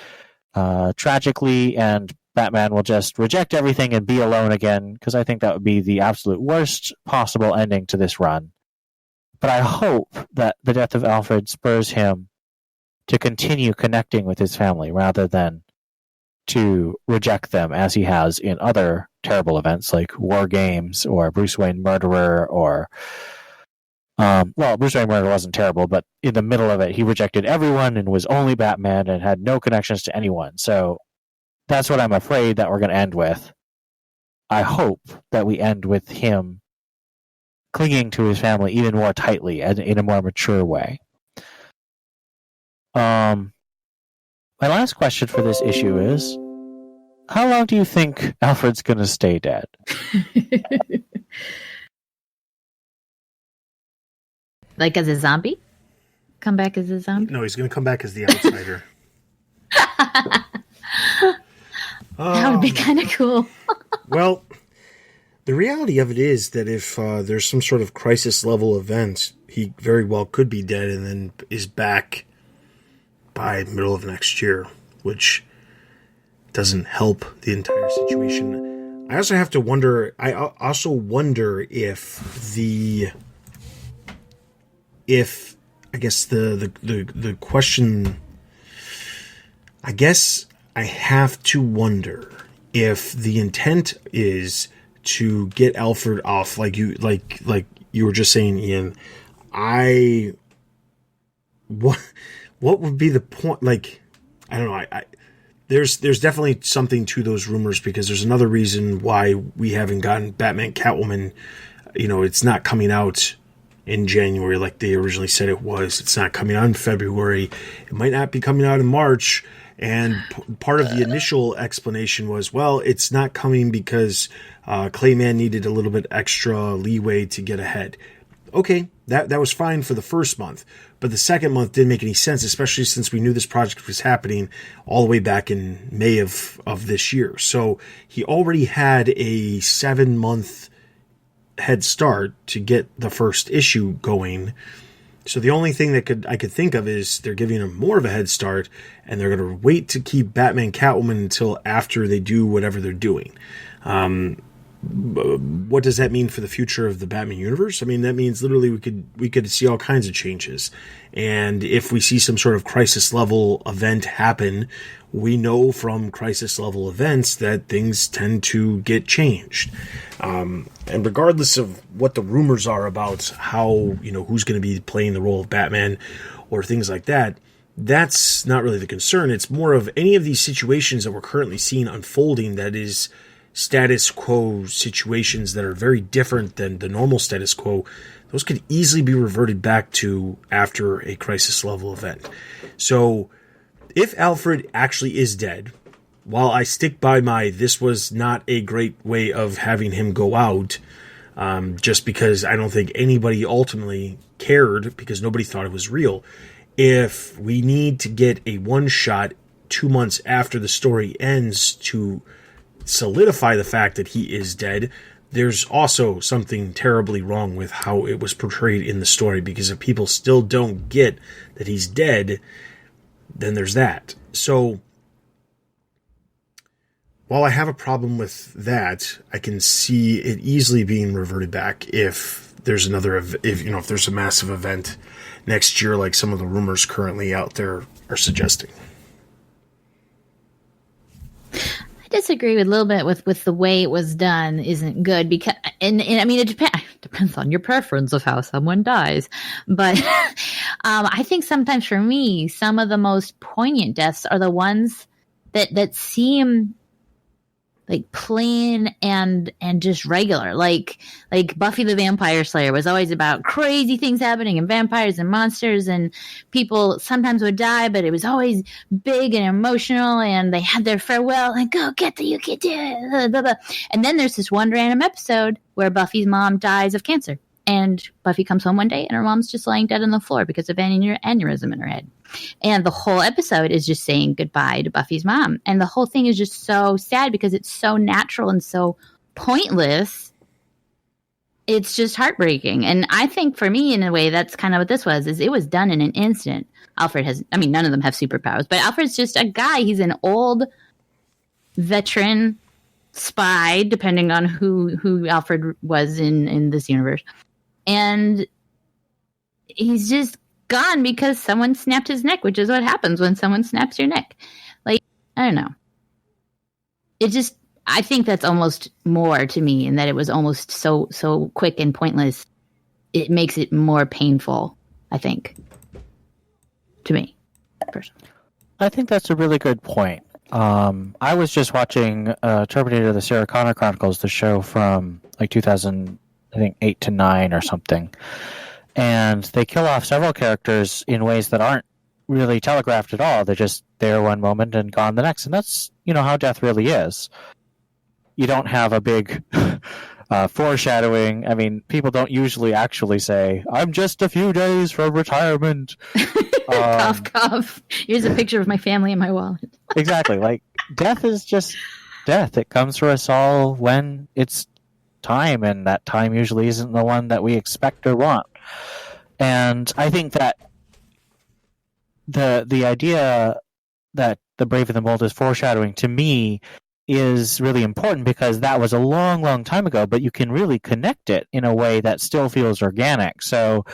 tragically and Batman will just reject everything and be alone again, because I think that would be the absolute worst possible ending to this run. But I hope that the death of Alfred spurs him to continue connecting with his family rather than to reject them as he has in other terrible events like War Games or Bruce Wayne Murderer or Bruce Wayne Murderer wasn't terrible, but in the middle of it he rejected everyone and was only Batman and had no connections to anyone. So that's what I'm afraid that we're going to end with. I hope that we end with him clinging to his family even more tightly and in a more mature way. My last question for this issue is, how long do you think Alfred's going to stay dead? Like as a zombie? Come back as a zombie? No, he's going to come back as the outsider. That would be kind of cool. Well, the reality of it is that if there's some sort of crisis level event, he very well could be dead and then is back by middle of next year, which doesn't help the entire situation. I also have to wonder. I also wonder if I guess the question. I guess I have to wonder if the intent is to get Alfred off, like you were just saying, Ian. What would be the point? Like, I don't know. There's definitely something to those rumors, because there's another reason why we haven't gotten Batman Catwoman. You know, it's not coming out in January like they originally said it was. It's not coming out in February. It might not be coming out in March. And part of the initial explanation was, well, it's not coming because Clayman needed a little bit extra leeway to get ahead. Okay, that was fine for the first month. But the second month didn't make any sense, especially since we knew this project was happening all the way back in May of this year. So he already had a 7-month head start to get the first issue going. So the only thing that I could think of is they're giving him more of a head start, and they're going to wait to keep Batman Catwoman until after they do whatever they're doing. what does that mean for the future of the Batman universe? I mean, that means literally we could see all kinds of changes. And if we see some sort of crisis level event happen, we know from crisis level events that things tend to get changed. And regardless of what the rumors are about how, who's going to be playing the role of Batman or things like that, that's not really the concern. It's more of any of these situations that we're currently seeing unfolding that is status quo situations that are very different than the normal status quo. Those could easily be reverted back to after a crisis level event. So if Alfred actually is dead, while I stick by this was not a great way of having him go out, just because I don't think anybody ultimately cared because nobody thought it was real. If we need to get a one shot 2 months after the story ends to solidify the fact that he is dead, there's also something terribly wrong with how it was portrayed in the story, because if people still don't get that he's dead, then there's that. So while I have a problem with that, I can see it easily being reverted back if there's if there's a massive event next year like some of the rumors currently out there are suggesting. I disagree with a little bit with the way it was done isn't good, because and I mean it depends on your preference of how someone dies, but I think sometimes for me some of the most poignant deaths are the ones that seem like plain and just regular, like Buffy the Vampire Slayer was always about crazy things happening and vampires and monsters, and people sometimes would die, but it was always big and emotional, and they had their farewell and go get you can do it, blah, blah. And then there's this one random episode where Buffy's mom dies of cancer, and Buffy comes home one day and her mom's just lying dead on the floor because of an aneurysm in her head. And the whole episode is just saying goodbye to Buffy's mom. And the whole thing is just so sad because it's so natural and so pointless. It's just heartbreaking. And I think for me, in a way, that's kind of what this was, is it was done in an instant. Alfred none of them have superpowers, but Alfred's just a guy. He's an old veteran spy, depending on who Alfred was in this universe. And he's just gone because someone snapped his neck, which is what happens when someone snaps your neck. Like, I don't know. I think that's almost more to me, in that it was almost so quick and pointless. It makes it more painful, I think, to me, personally. I think that's a really good point. I was just watching Terminator: The Sarah Connor Chronicles, the show from like 2008 to 9 or something. And they kill off several characters in ways that aren't really telegraphed at all. They're just there one moment and gone the next. And that's, how death really is. You don't have a big foreshadowing. I mean, people don't usually actually say, I'm just a few days from retirement. Cough, cough. Here's a picture of my family in my wallet. Exactly. Like, death is just death. It comes for us all when it's time, and that time usually isn't the one that we expect or want. And I think that the idea that the Brave and the Bold is foreshadowing, to me, is really important, because that was a long, long time ago, but you can really connect it in a way that still feels organic. So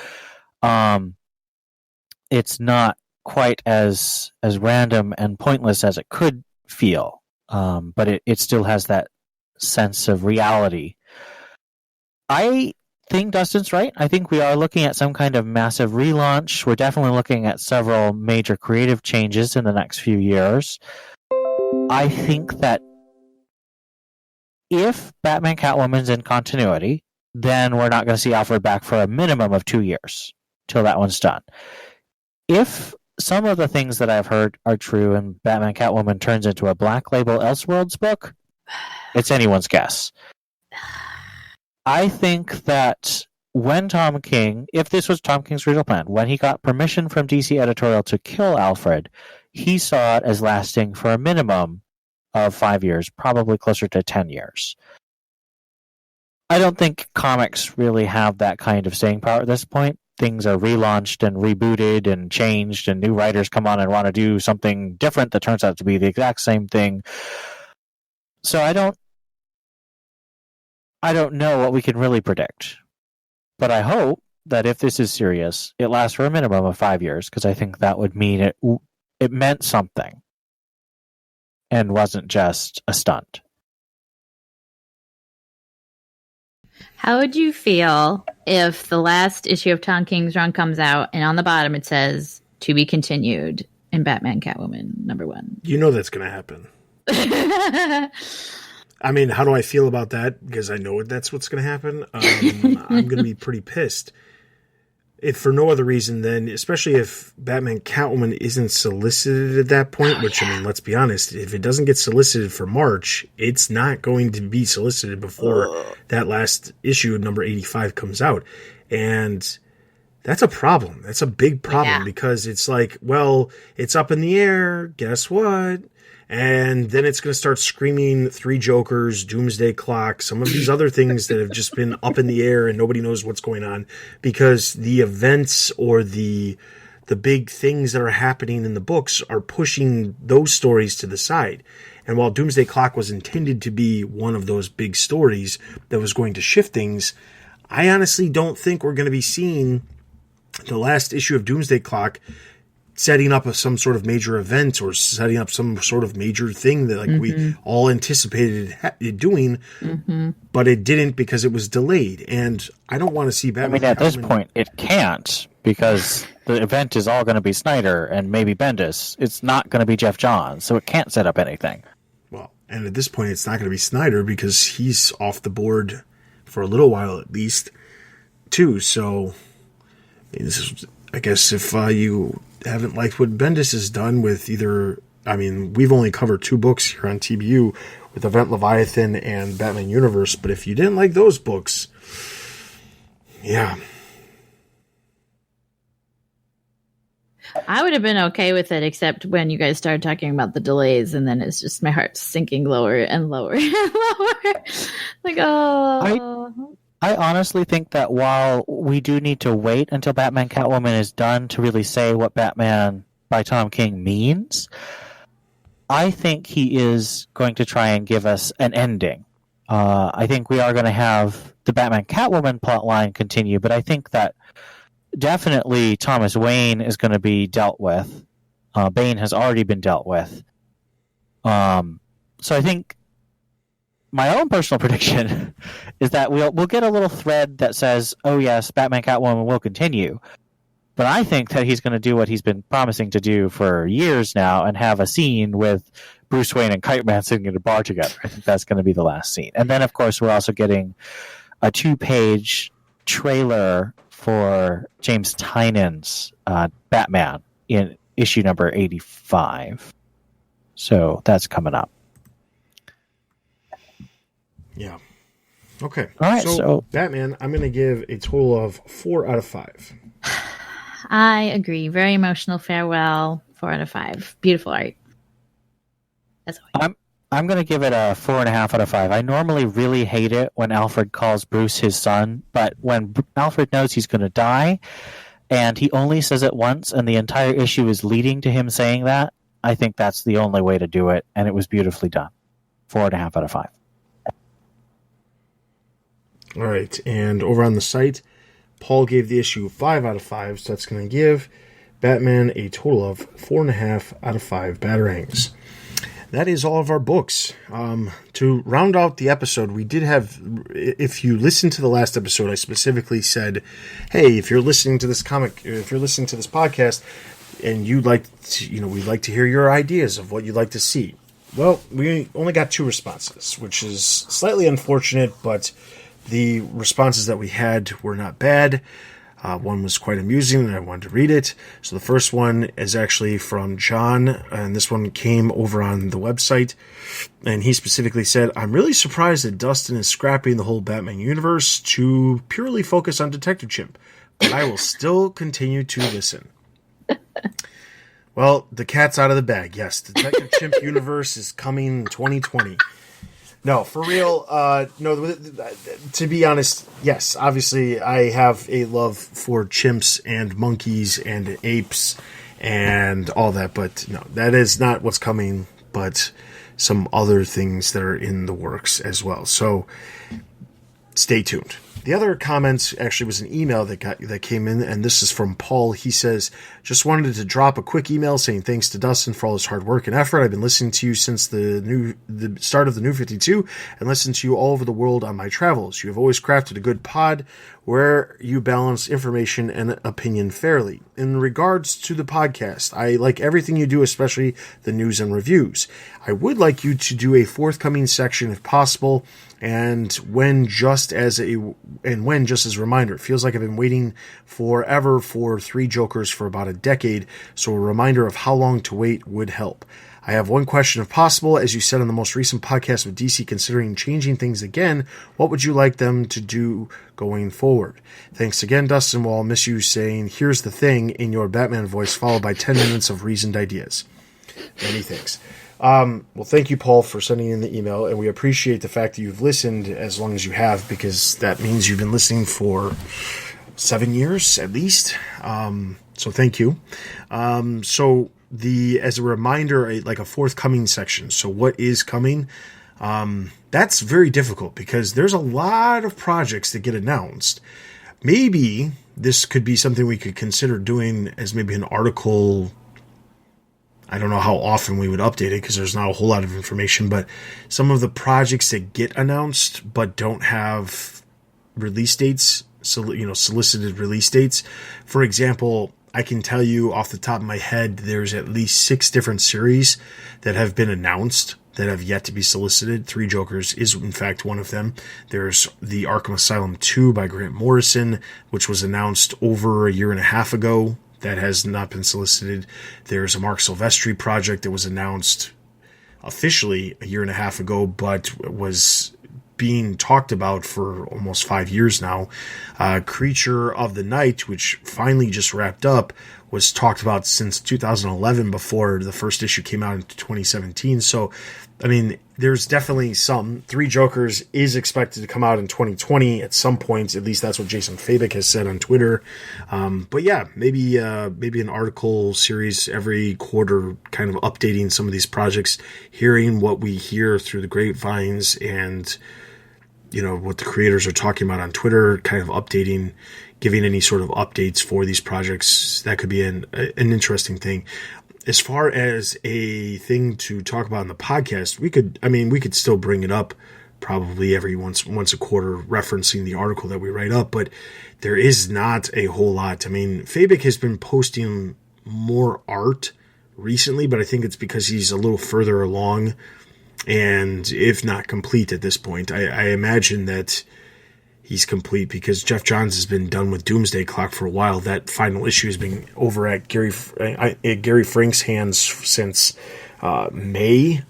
it's not quite as random and pointless as it could feel, but it still has that sense of reality. I think Dustin's right. I think we are looking at some kind of massive relaunch. We're definitely looking at several major creative changes in the next few years. I think that if Batman Catwoman's in continuity, then we're not going to see Alfred back for a minimum of 2 years till that one's done. If some of the things that I've heard are true and Batman Catwoman turns into a Black Label Elseworlds book, it's anyone's guess. I think that when Tom King, if this was Tom King's original plan, when he got permission from DC editorial to kill Alfred, he saw it as lasting for a minimum of 5 years, probably closer to 10 years. I don't think comics really have that kind of staying power at this point. Things are relaunched and rebooted and changed, and new writers come on and want to do something different that turns out to be the exact same thing. So I don't I don't know what we can really predict. But I hope that if this is serious, it lasts for a minimum of 5 years, because I think that would mean it meant something and wasn't just a stunt. How would you feel if the last issue of Tom King's run comes out and on the bottom it says "To be continued" in Batman Catwoman #1? You know that's going to happen. I mean, how do I feel about that? Because I know that's what's going to happen. I'm going to be pretty pissed. If for no other reason than, especially if Batman Catwoman isn't solicited at that point, I mean, let's be honest, if it doesn't get solicited for March, it's not going to be solicited before that last issue, number 85, comes out. And that's a problem. That's a big problem because it's like, well, it's up in the air. Guess what? And then it's going to start screaming Three Jokers, Doomsday Clock, some of these other things that have just been up in the air and nobody knows what's going on because the events or the big things that are happening in the books are pushing those stories to the side. And while Doomsday Clock was intended to be one of those big stories that was going to shift things, I honestly don't think we're going to be seeing the last issue of Doomsday Clock setting up some sort of major event or setting up some sort of major thing that we all anticipated it doing, but it didn't because it was delayed. And I don't want to see Batman. I mean, at this point, it can't because the event is all going to be Snyder and maybe Bendis. It's not going to be Jeff Johns, so it can't set up anything. Well, and at this point, it's not going to be Snyder because he's off the board for a little while at least, too. So, I guess if you haven't liked what Bendis has done with we've only covered 2 books here on TBU with Event Leviathan and Batman Universe, but if you didn't like those books, yeah. I would have been okay with it, except when you guys started talking about the delays, and then it's just my heart sinking lower and lower and lower. Like, oh. I honestly think that while we do need to wait until Batman Catwoman is done to really say what Batman by Tom King means, I think he is going to try and give us an ending. I think we are going to have the Batman Catwoman plotline continue, but I think that definitely Thomas Wayne is going to be dealt with. Bane has already been dealt with. So I think my own personal prediction is that we'll get a little thread that says, oh yes, Batman Catwoman will continue. But I think that he's going to do what he's been promising to do for years now and have a scene with Bruce Wayne and Kite Man sitting at a bar together. I think that's going to be the last scene. And then, of course, we're also getting a 2-page trailer for James Tynion's Batman in issue number 85. So that's coming up. Yeah. Okay. All right. So Batman, I'm going to give a total of 4 out of 5. I agree. Very emotional farewell. 4 out of 5. Beautiful art. That's all. I'm going to give it a 4.5 out of 5. I normally really hate it when Alfred calls Bruce his son, but when Alfred knows he's going to die, and he only says it once, and the entire issue is leading to him saying that, I think that's the only way to do it, and it was beautifully done. 4.5 out of 5. All right, and over on the site, Paul gave the issue 5 out of 5, so that's going to give Batman a total of 4.5 out of 5 Batarangs. That is all of our books. To round out the episode, we did have, if you listened to the last episode, I specifically said, hey, if you're listening to this podcast, and you'd like to, we'd like to hear your ideas of what you'd like to see. Well, we only got 2 responses, which is slightly unfortunate, but the responses that we had were not bad. One was quite amusing, and I wanted to read it. So the first one is actually from John, and this one came over on the website. And he specifically said, I'm really surprised that Dustin is scrapping the whole Batman universe to purely focus on Detective Chimp, but I will still continue to listen. Well, the cat's out of the bag. Yes, Detective Chimp universe is coming in 2020. No, for real, no, to be honest, yes, obviously I have a love for chimps and monkeys and apes and all that, but no, that is not what's coming, but some other things that are in the works as well. So stay tuned. The other comments actually was an email that came in, and this is from Paul. He says, just wanted to drop a quick email saying thanks to Dustin for all his hard work and effort. I've been listening to you since the start of the New 52 and listened to you all over the world on my travels. You have always crafted a good pod where you balance information and opinion fairly. In regards to the podcast, I like everything you do, especially the news and reviews. I would like you to do a forthcoming section if possible, and when just as a reminder. It feels like I've been waiting forever for Three Jokers for about a decade, so a reminder of how long to wait would help. I have one question if possible. As you said on the most recent podcast with DC considering changing things again, what would you like them to do going forward? Thanks again, Dustin. Well, I'll miss you saying, here's the thing in your Batman voice, followed by 10 minutes of reasoned ideas. Many thanks. Well, thank you, Paul, for sending in the email, and we appreciate the fact that you've listened as long as you have, because that means you've been listening for 7 years at least. So thank you. As a reminder, like a forthcoming section. So what is coming? That's very difficult because there's a lot of projects that get announced. Maybe this could be something we could consider doing as maybe an article. I don't know how often we would update it because there's not a whole lot of information, but some of the projects that get announced but don't have release dates, solicited release dates. For example, I can tell you off the top of my head, there's at least 6 different series that have been announced that have yet to be solicited. Three Jokers is, in fact, one of them. There's the Arkham Asylum 2 by Grant Morrison, which was announced over a year and a half ago. That has not been solicited. There's a Mark Silvestri project that was announced officially a year and a half ago, but was being talked about for almost 5 years now. Creature of the Night, which finally just wrapped up, was talked about since 2011 before the first issue came out in 2017. So, I mean, there's definitely some. Three Jokers is expected to come out in 2020 at some point. At least that's what Jason Fabic has said on Twitter. But yeah, maybe an article series every quarter, kind of updating some of these projects, hearing what we hear through the grapevines and what the creators are talking about on Twitter, kind of updating, giving any sort of updates for these projects. That could be an interesting thing. As far as a thing to talk about in the podcast, we could still bring it up probably every once a quarter, referencing the article that we write up, but there is not a whole lot. I mean, Fabic has been posting more art recently, but I think it's because he's a little further along, and if not complete at this point. I imagine that he's complete because Jeff Johns has been done with Doomsday Clock for a while. That final issue has been over at Gary Frank's hands since May,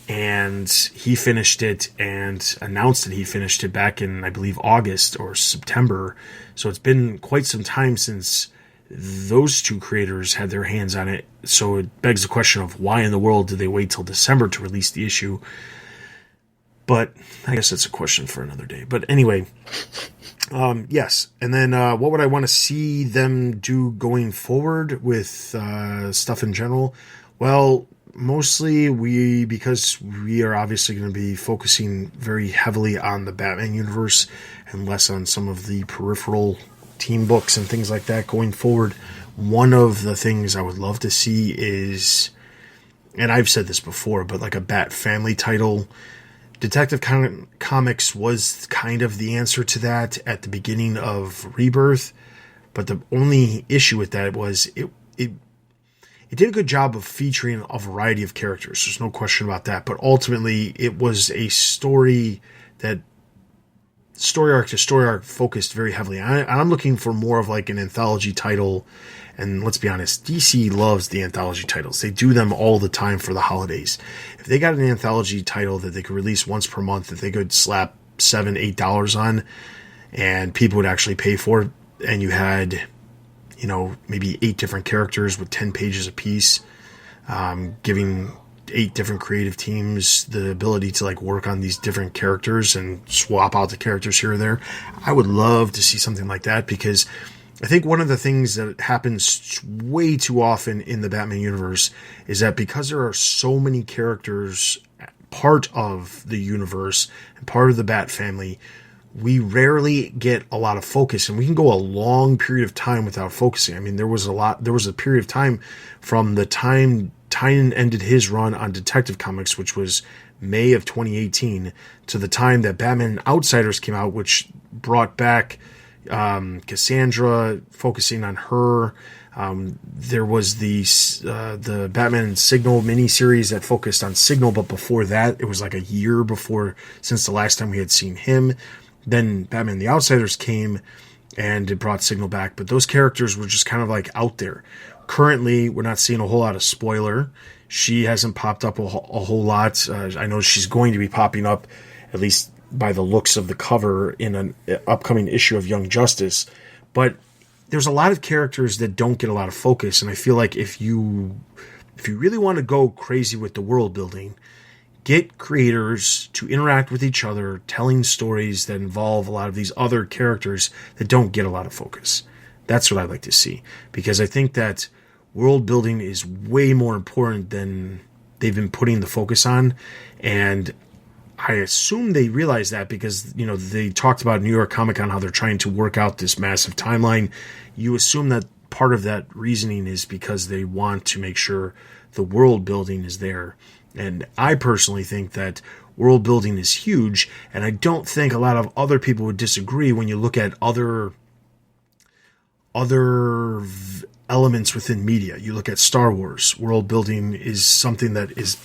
and he finished it and announced that he finished it back in, I believe, August or September. So it's been quite some time since those two creators had their hands on it. So it begs the question of why in the world did they wait till December to release the issue? But I guess that's a question for another day. But anyway, yes. And then what would I want to see them do going forward with stuff in general? Well, mostly because we are obviously going to be focusing very heavily on the Batman universe and less on some of the peripheral team books and things like that going forward. One of the things I would love to see is, and I've said this before, but like a Bat Family title. Detective Comics was kind of the answer to that at the beginning of Rebirth, but the only issue with that was it did a good job of featuring a variety of characters. There's no question about that, but ultimately it was a story that story arc to story arc focused very heavily. I'm looking for more of like an anthology title, and let's be honest, DC loves the anthology titles. They do them all the time for the holidays. If they got an anthology title that they could release once per month, that they could slap $7-8 on, and people would actually pay for it, and you had, maybe 8 different characters with 10 pages apiece, giving 8 different creative teams the ability to like work on these different characters and swap out the characters here or there. I would love to see something like that, because I think one of the things that happens way too often in the Batman universe is that because there are so many characters part of the universe and part of the Bat family, we rarely get a lot of focus, and we can go a long period of time without focusing. I mean, there was a period of time from the time Tynion ended his run on Detective Comics, which was May of 2018, to the time that Batman Outsiders came out, which brought back Cassandra, focusing on her. There was the Batman Signal miniseries that focused on Signal, but before that, it was like a year before since the last time we had seen him. Then Batman The Outsiders came and it brought Signal back, but those characters were just kind of like out there. Currently, we're not seeing a whole lot of Spoiler. She hasn't popped up a whole lot. I know she's going to be popping up, at least by the looks of the cover, in an upcoming issue of Young Justice. But there's a lot of characters that don't get a lot of focus, and I feel like if you really want to go crazy with the world building, get creators to interact with each other, telling stories that involve a lot of these other characters that don't get a lot of focus. That's what I'd like to see, because I think that world building is way more important than they've been putting the focus on, and I assume they realize that because, you know, they talked about New York Comic Con, how they're trying to work out this massive timeline. You assume that part of that reasoning is because they want to make sure the world building is there. And I personally think that world building is huge, and I don't think a lot of other people would disagree when you look at other elements within media. You look at Star Wars, world building is something that is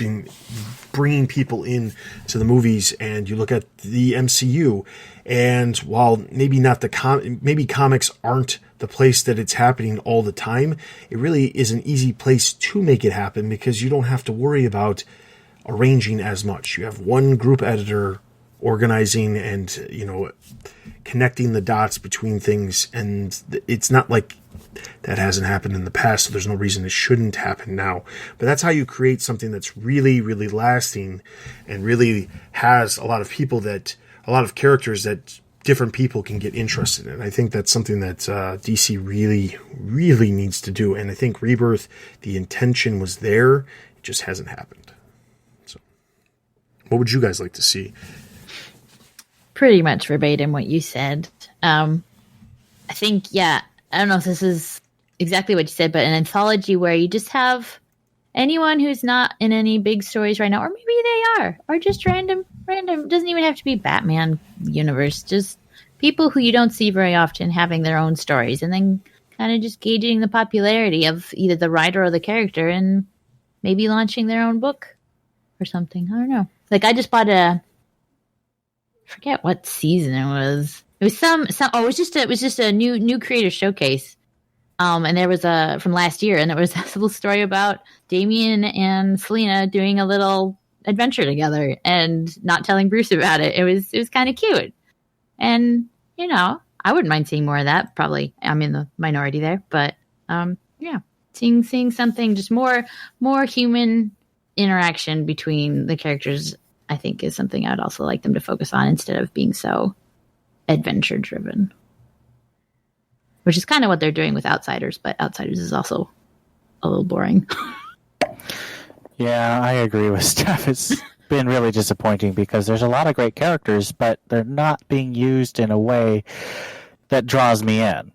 bringing people in to the movies, and you look at the MCU, and while maybe not maybe comics aren't the place that it's happening all the time, it really is an easy place to make it happen because you don't have to worry about arranging as much. You have one group editor organizing and, you know, connecting the dots between things, and it's not like that hasn't happened in the past, so there's no reason it shouldn't happen now. But that's how you create something that's really, really lasting and really has a lot of characters that different people can get interested in. I think that's something that DC really, really needs to do. And I think Rebirth, the intention was there, it just hasn't happened. So, what would you guys like to see? Pretty much verbatim what you said. I think, I don't know if this is exactly what you said, but an anthology where you just have anyone who's not in any big stories right now, or maybe they are, or just random, doesn't even have to be Batman universe, just people who you don't see very often having their own stories, and then kind of just gauging the popularity of either the writer or the character and maybe launching their own book or something. I don't know. Like, I just bought I forget what season it was. It was it was just a new creator showcase. And there was from last year, and it was a little story about Damian and Selena doing a little adventure together and not telling Bruce about it. It was kind of cute. And, you know, I wouldn't mind seeing more of that. Probably I'm in the minority there, but seeing something, just more human interaction between the characters, I think is something I'd also like them to focus on instead of being so adventure driven, which is kind of what they're doing with Outsiders, but Outsiders is also a little boring. Yeah, I agree with Steph. It's been really disappointing because there's a lot of great characters, but they're not being used in a way that draws me in.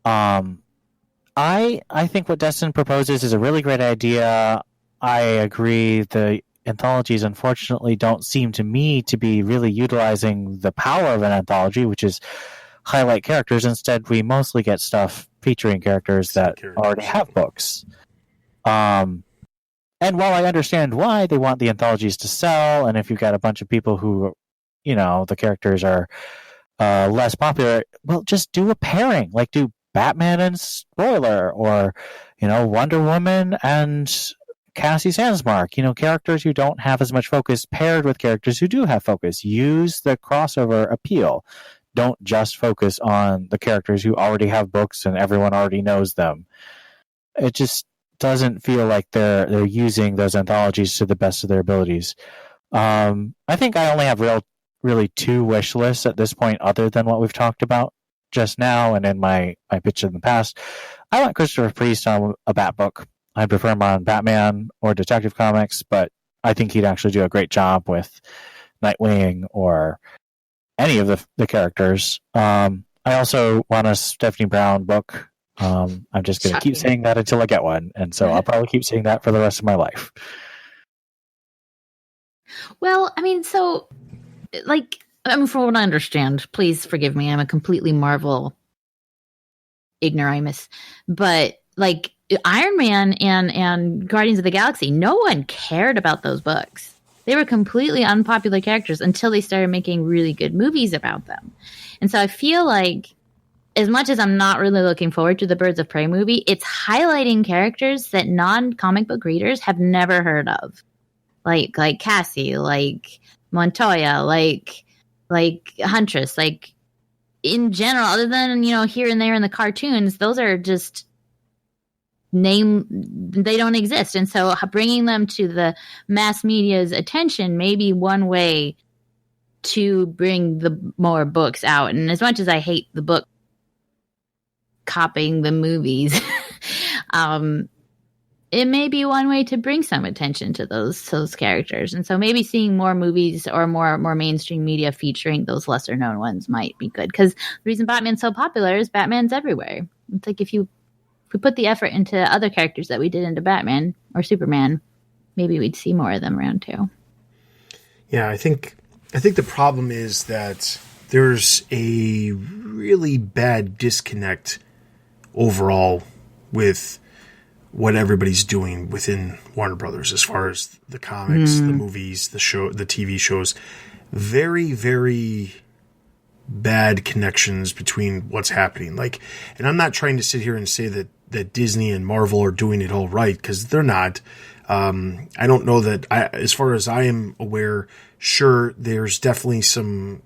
I think what Destin proposes is a really great idea. I agree. The anthologies, unfortunately, don't seem to me to be really utilizing the power of an anthology, which is highlight characters. Instead, we mostly get stuff featuring characters that already have books. And while I understand why they want the anthologies to sell, and if you've got a bunch of people who, you know, the characters are less popular, well, just do a pairing. Like, do Batman and Spoiler, or, you know, Wonder Woman and Cassie Sandsmark. You know, characters who don't have as much focus paired with characters who do have focus. Use the crossover appeal. Don't just focus on the characters who already have books and everyone already knows them. It just doesn't feel like they're using those anthologies to the best of their abilities. I think I only have really two wish lists at this point, other than what we've talked about just now and in my pitch in the past. I want Christopher Priest on a Bat book. I prefer him on Batman or Detective Comics, but I think he'd actually do a great job with Nightwing or any of the characters. I also want a Stephanie Brown book. I'm just going to keep saying that until I get one, and so I'll probably keep saying that for the rest of my life. Well, I mean, so, like, from what I understand, please forgive me, I'm a completely Marvel ignoramus, but, like, Iron Man and Guardians of the Galaxy, no one cared about those books. They were completely unpopular characters until they started making really good movies about them. And so I feel like, as much as I'm not really looking forward to the Birds of Prey movie, it's highlighting characters that non-comic book readers have never heard of. Like Cassie, like Montoya, like Huntress, like in general, other than, here and there in the cartoons, those are just they don't exist. And so bringing them to the mass media's attention may be one way to bring the more books out. And as much as I hate the book copying the movies, it may be one way to bring some attention to those characters. And so maybe seeing more movies or more mainstream media featuring those lesser known ones might be good. Because the reason Batman's so popular is Batman's everywhere. It's like if we put the effort into other characters that we did into Batman or Superman, maybe we'd see more of them around too. Yeah, I think the problem is that there's a really bad disconnect overall with what everybody's doing within Warner Brothers as far as the comics, the movies, the TV shows. Very, very bad connections between what's happening. And I'm not trying to sit here and say that Disney and Marvel are doing it all right, because they're not. I don't know that, as far as I am aware, sure, there's definitely some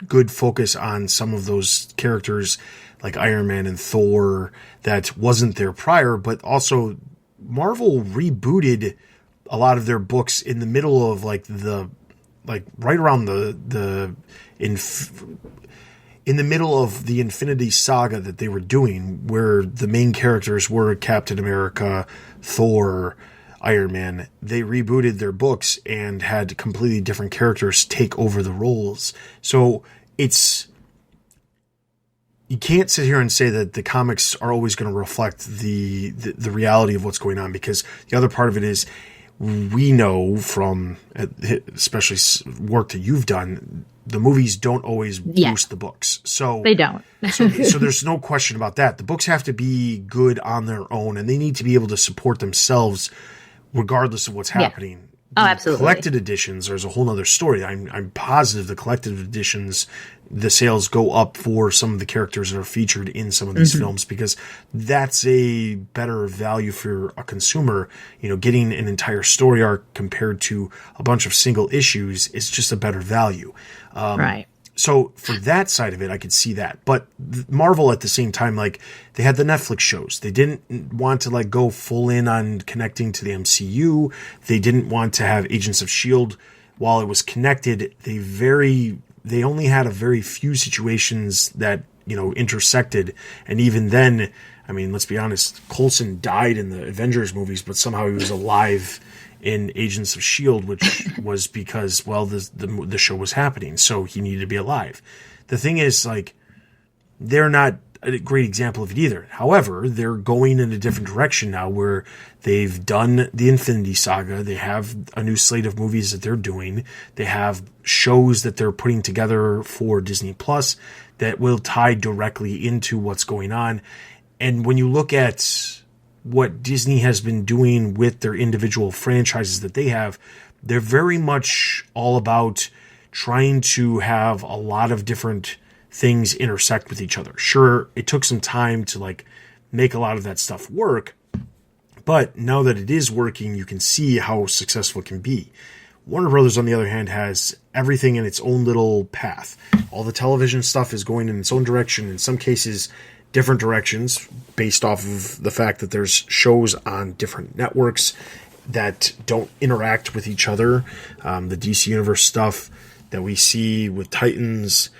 good focus on some of those characters like Iron Man and Thor that wasn't there prior, but also Marvel rebooted a lot of their books in the middle of right around in the middle of the Infinity Saga that they were doing, where the main characters were Captain America, Thor, Iron Man. They rebooted their books and had completely different characters take over the roles. So you can't sit here and say that the comics are always going to reflect the reality of what's going on, because the other part of it is, we know from especially work that you've done, the movies don't always boost the books. So they don't. so there's no question about that. The books have to be good on their own, and they need to be able to support themselves regardless of what's happening. Oh, absolutely. Collected editions, there's a whole other story. I'm positive the collected editions, the sales go up for some of the characters that are featured in some of these films, because that's a better value for a consumer. Getting an entire story arc compared to a bunch of single issues is just a better value. Right. So for that side of it, I could see that. But Marvel at the same time, they had the Netflix shows. They didn't want to go full in on connecting to the MCU. They didn't want to have Agents of S.H.I.E.L.D. while it was connected. They only had a very few situations that, intersected. And even then, I mean, let's be honest, Coulson died in the Avengers movies, but somehow he was alive in Agents of S.H.I.E.L.D., which was because, the show was happening, so he needed to be alive. The thing is, they're not a great example of it either. However, they're going in a different direction now, where they've done the Infinity Saga. They have a new slate of movies that they're doing. They have shows that they're putting together for Disney Plus that will tie directly into what's going on. And when you look at what Disney has been doing with their individual franchises that they have, they're very much all about trying to have a lot of different things intersect with each other. Sure, it took some time to make a lot of that stuff work, but now that it is working, you can see how successful it can be. Warner Brothers, on the other hand, has everything in its own little path. All the television stuff is going in its own direction. In some cases, different directions based off of the fact that there's shows on different networks that don't interact with each other. The DC Universe stuff that we see with Titans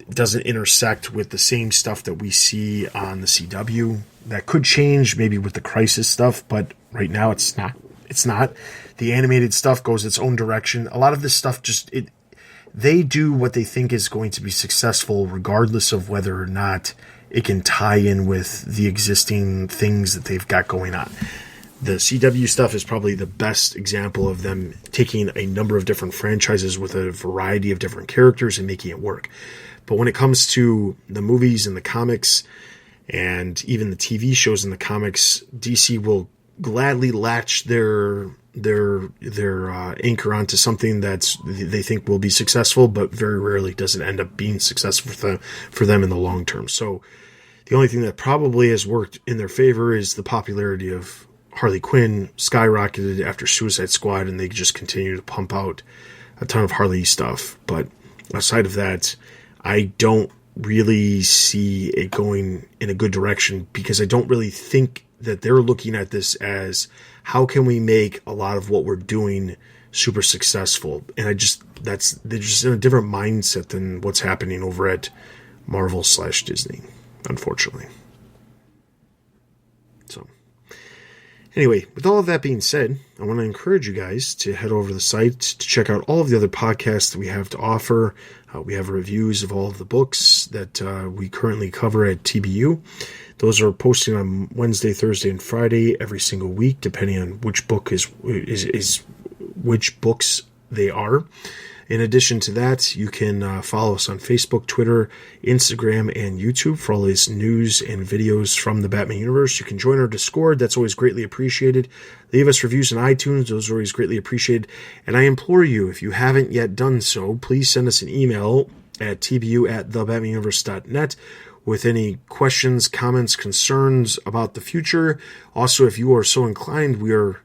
doesn't intersect with the same stuff that we see on the CW. That could change maybe with the Crisis stuff, but right now it's not. The animated stuff goes its own direction. A lot of this stuff they do what they think is going to be successful regardless of whether or not it can tie in with the existing things that they've got going on. The CW stuff is probably the best example of them taking a number of different franchises with a variety of different characters and making it work. But when it comes to the movies and the comics and even the TV shows and the comics, DC will gladly latch their anchor onto something that they think will be successful, but very rarely does it end up being successful for them in the long term. So the only thing that probably has worked in their favor is the popularity of Harley Quinn skyrocketed after Suicide Squad, and they just continue to pump out a ton of Harley stuff. But outside of that, I don't really see it going in a good direction, because I don't really think that they're looking at this as how can we make a lot of what we're doing super successful. And they're just in a different mindset than what's happening over at Marvel/Disney, unfortunately. So anyway, with all of that being said, I want to encourage you guys to head over to the site to check out all of the other podcasts that we have to offer. We have reviews of all of the books that we currently cover at TBU. Those are posting on Wednesday, Thursday, and Friday every single week, depending on which book is which books they are. In addition to that, you can follow us on Facebook, Twitter, Instagram, and YouTube for all this news and videos from the Batman universe. You can join our Discord. That's always greatly appreciated. Leave us reviews on iTunes. Those are always greatly appreciated. And I implore you, if you haven't yet done so, please send us an email at tbu@thebatmanuniverse.net with any questions, comments, concerns about the future. Also, if you are so inclined, we're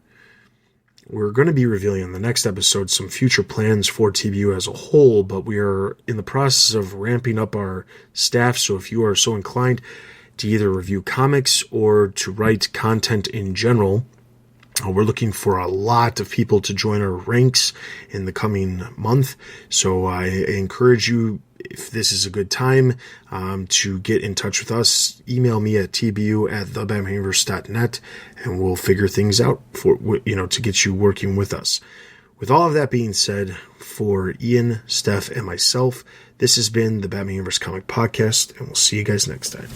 going to be revealing in the next episode some future plans for TBU as a whole, but we are in the process of ramping up our staff. So if you are so inclined to either review comics or to write content in general, we're looking for a lot of people to join our ranks in the coming month. So I encourage you, if this is a good time, to get in touch with us. Email me at tbu@thebatmanuniverse.net, and we'll figure things out to get you working with us. With all of that being said, for Ian, Steph, and myself, this has been the Batman Universe Comic Podcast, and we'll see you guys next time.